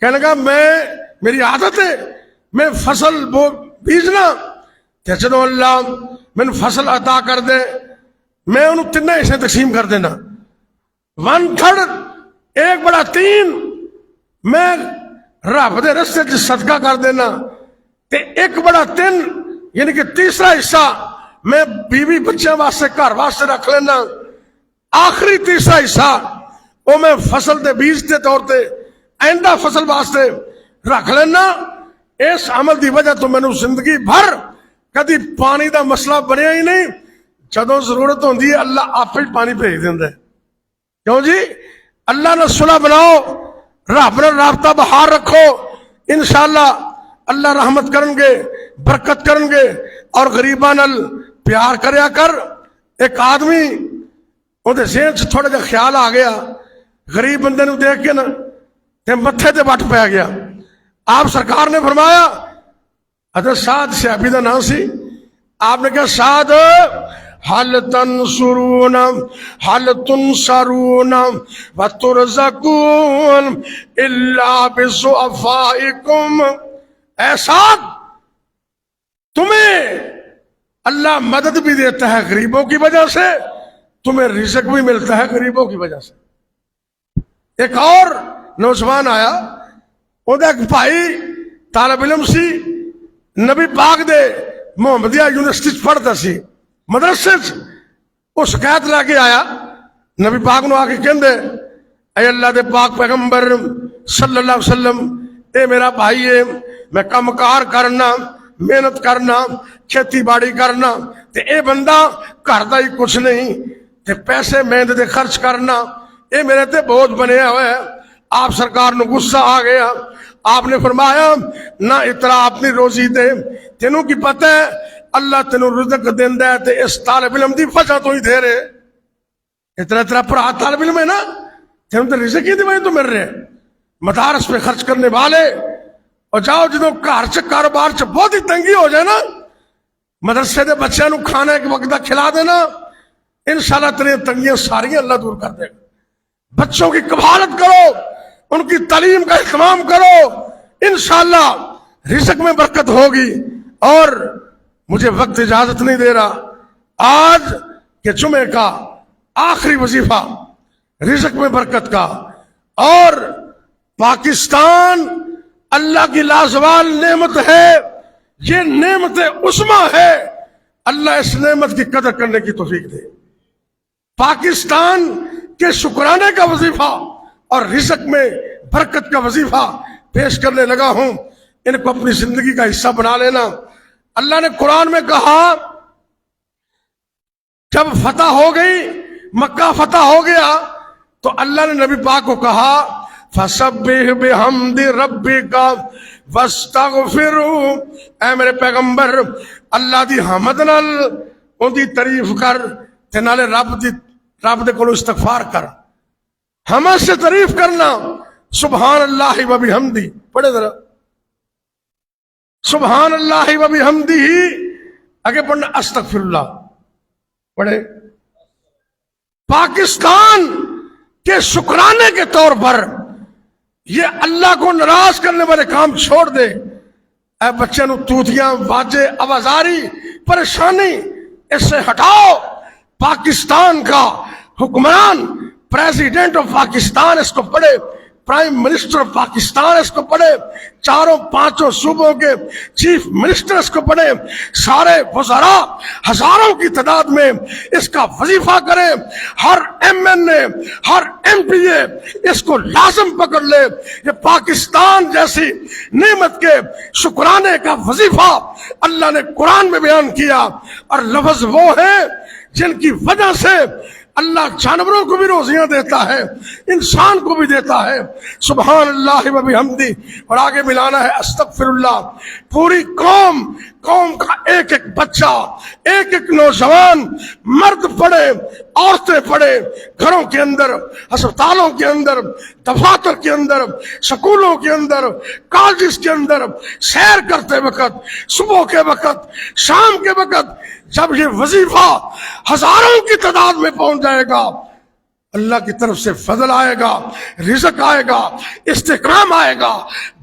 کہنے لگا میری عادت ہے میں فصل بیجنا تے جدوں اللہ میں فصل عطا کر دے میں انہوں تین حصے تقسیم کر دینا، 1/3 ایک بڑا 3 میں رب دے رستے چ صدقہ کر دینا، تے 1/3 یعنی کہ تیسرا حصہ میں بیوی بچے واسطے گھر واسطے رکھ لینا، آخری تیسرا حصہ وہ میں فصل دے بیج دے طور تے آئندہ فصل واسطے رکھ لینا۔ اس عمل دی وجہ تو میں نے زندگی بھر کدی پانی دا مسئلہ بنیا ہی نہیں، جدوں ضرورت ہوندی ہے اللہ آپ ہی پانی بھیج دیندا ہے۔ کیوں جی؟ اللہ نے صلح بناؤ، رب نے رابطہ بہار رکھو، انشاءاللہ اللہ رحمت کرن گے، برکت کرن گے، اور غریباں نال پیار کریا کر۔ ایک آدمی اودے ذہن چ تھوڑا جہا خیال آ گیا، غریب بندے نو دیکھ کے نا تے متھے تے وٹ پیا گیا۔ آپ سرکار نے فرمایا، حضرت سعد صحابی دا نام سی، آپ نے کہا سعد حل تنصرون حل تنصرون وترزقون الا بضعفائکم، اے سعد تمہیں اللہ مدد بھی دیتا ہے غریبوں کی وجہ سے، تمہیں رزق بھی ملتا ہے غریبوں کی وجہ سے۔ ایک اور نوجوان آیا، وہ ایک بھائی طالب علم سی، نبی پاک دے محمدیہ یونیورسٹی پڑھتا سی، مدرسے وہ شکایت لے کے آیا، نبی پاک نو آ کے کہندے اے اللہ دے پاک پیغمبر صلی اللہ علیہ وسلم، اے میرا بھائی ہے، میں کم کار کرنا، محنت کرنا، کھیتی باڑی کرنا، تے اے بندہ گھر دا ہی کچھ نہیں، تے پیسے مہندے دے خرچ کرنا یہ میرے تے بوجھ بنے ہوئے. آپ سرکار نو غصہ آ گیا. آپ نے فرمایا نہ اتنا اپنی روزی دے, تینوں کی پتہ ہے اللہ تینوں رزق دیندا ہے تے اس طالب علم دی وجہ تو ہی دے رہے. اتنا پڑھا طالب علم ہے نا, تینوں تے رزق ہی دی وجہ تو مل رہے. مدارس پہ خرچ کرنے والے, اور جاؤ جدوں گھر چ کاروبار چ بہت ہی تنگی ہو جائے نا, مدرسے دے بچیاں نو کھانا ایک وقت دا کھلا دینا, انشاءاللہ تیری تنگیاں ساری اللہ دور کر دے گا. بچوں کی کفالت کرو, ان کی تعلیم کا اہتمام کرو, انشاءاللہ رزق میں برکت ہوگی. اور مجھے وقت اجازت نہیں دے رہا, آج کے جمعے کا آخری وظیفہ رزق میں برکت کا, اور پاکستان اللہ کی لازوال نعمت ہے, یہ نعمت عظمیٰ ہے. اللہ اس نعمت کی قدر کرنے کی توفیق دے. پاکستان کے شکرانے کا وظیفہ اور رزق میں برکت کا وظیفہ پیش کرنے لگا ہوں. ان کو اپنی زندگی کا حصہ بنا لینا. اللہ نے قرآن میں کہا جب فتح ہو گئی, مکہ فتح ہو گیا, تو اللہ نے نبی پاک کو کہا فَسَبِّحْ بِحَمْدِ رَبِّكَ وَاسْتَغْفِرْهُ, اے میرے پیغمبر اللہ دی حمد نال ان دی تعریف کر تے نالے رب دے کولو استغفار کر. حمد سے تعریف کرنا, سبحان اللہ و بحمدہ, پڑھے ذرا سبحان اللہ و بحمدہ, آگے پڑھنا استغفر اللہ, پڑھے. پاکستان کے شکرانے کے طور پر یہ اللہ کو ناراض کرنے والے کام چھوڑ دے. اے بچے نو توتیاں, باجے, آوازاری, پریشانی اس سے ہٹاؤ. پاکستان کا حکمران, پریزیڈنٹ آف پاکستان اس کو پڑھے, پرائم منسٹر آف پاکستان اس کو پڑھے, چاروں پانچوں صوبوں کے چیف منسٹر اس کو پڑھے, سارے وزراء ہزاروں کی تعداد میں اس کا وظیفہ کریں. ہر ایم این اے, ہر ایم پی اے اس کو لازم پکڑ لے. یہ پاکستان جیسی نعمت کے شکرانے کا وظیفہ اللہ نے قرآن میں بیان کیا, اور لفظ وہ ہیں جن کی وجہ سے اللہ جانوروں کو بھی روزیاں دیتا ہے, انسان کو بھی دیتا ہے. سبحان اللہ و بحمدہ, اور آگے ملانا ہے استغفر اللہ. پوری قوم کا ایک ایک بچہ, ایک ایک نوجوان, مرد پڑھے, عورتیں پڑھے, گھروں کے اندر, ہسپتالوں کے اندر, دفاتر کے اندر, سکولوں کے اندر, کالجز کے اندر, سیر کرتے وقت, صبح کے وقت, شام کے وقت, جب یہ وظیفہ ہزاروں کی تعداد میں پہنچ جائے گا, اللہ کی طرف سے فضل آئے گا, رزق آئے گا, استحکام آئے گا,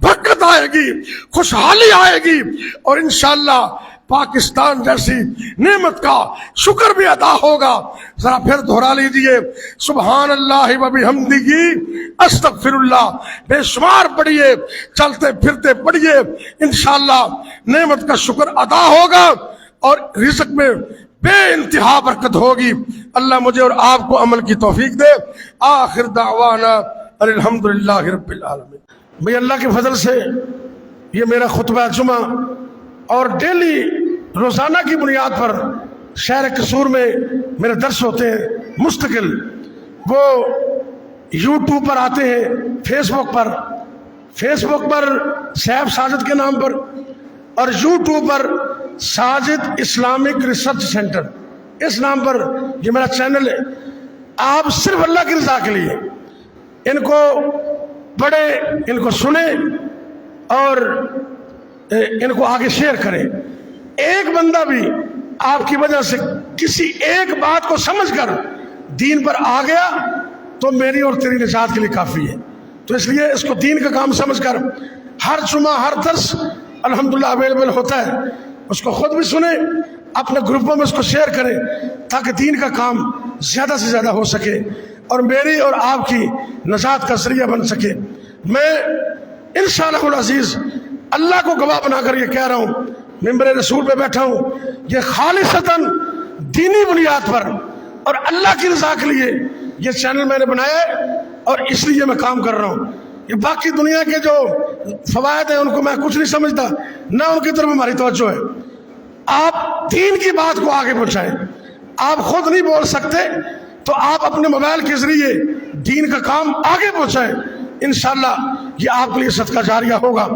برکت آئے گی, خوشحالی آئے گی, اور انشاءاللہ پاکستان جیسی نعمت کا شکر بھی ادا ہوگا. ذرا پھر دہرا لیجئے سبحان اللہ و بحمدہ استغفر اللہ, بے شمار پڑھیے, چلتے پھرتے پڑھیے, انشاءاللہ نعمت کا شکر ادا ہوگا اور رزق میں بے انتہا برکت ہوگی. اللہ مجھے اور آپ کو عمل کی توفیق دے. آخر دعوانا الحمدللہ رب العالمین. بھئی اللہ کے فضل سے یہ میرا خطبہ جمعہ اور ڈیلی روزانہ کی بنیاد پر شہر قصور میں میرے درس ہوتے ہیں مستقل. وہ یوٹیوب پر آتے ہیں, فیس بک پر صاحب ساجد کے نام پر, اور یوٹیوب پر ساجد اسلامک ریسرچ سینٹر, اس نام پر یہ میرا چینل ہے. آپ صرف اللہ کی رضا کے لیے ان کو پڑھیں, ان کو سنیں اور ان کو آگے شیئر کریں. ایک بندہ بھی آپ کی وجہ سے کسی ایک بات کو سمجھ کر دین پر آ گیا تو میری اور تیری نجات کے لیے کافی ہے. تو اس لیے اس کو دین کا کام سمجھ کر ہر جمعہ ہر درس الحمدللہ اویلیبل ہوتا ہے, اس کو خود بھی سنیں, اپنے گروپوں میں اس کو شیئر کریں تاکہ دین کا کام زیادہ سے زیادہ ہو سکے اور میری اور آپ کی نجات کا ذریعہ بن سکے. میں انشاءاللہ العزیز اللہ کو گواہ بنا کر یہ کہہ رہا ہوں, ممبر رسول پہ بیٹھا ہوں, یہ خالصتاً دینی بنیاد پر اور اللہ کی رضا کے لیے یہ چینل میں نے بنایا ہے اور اس لیے میں کام کر رہا ہوں. یہ باقی دنیا کے جو فوائد ہیں ان کو میں کچھ نہیں سمجھتا, نہ ان کی طرف ہماری توجہ ہے. آپ دین کی بات کو آگے پہنچائیں. آپ خود نہیں بول سکتے تو آپ اپنے موبائل کے ذریعے دین کا کام آگے پہنچائیں، انشاءاللہ یہ آپ کے لیے صدقہ جاریہ ہوگا۔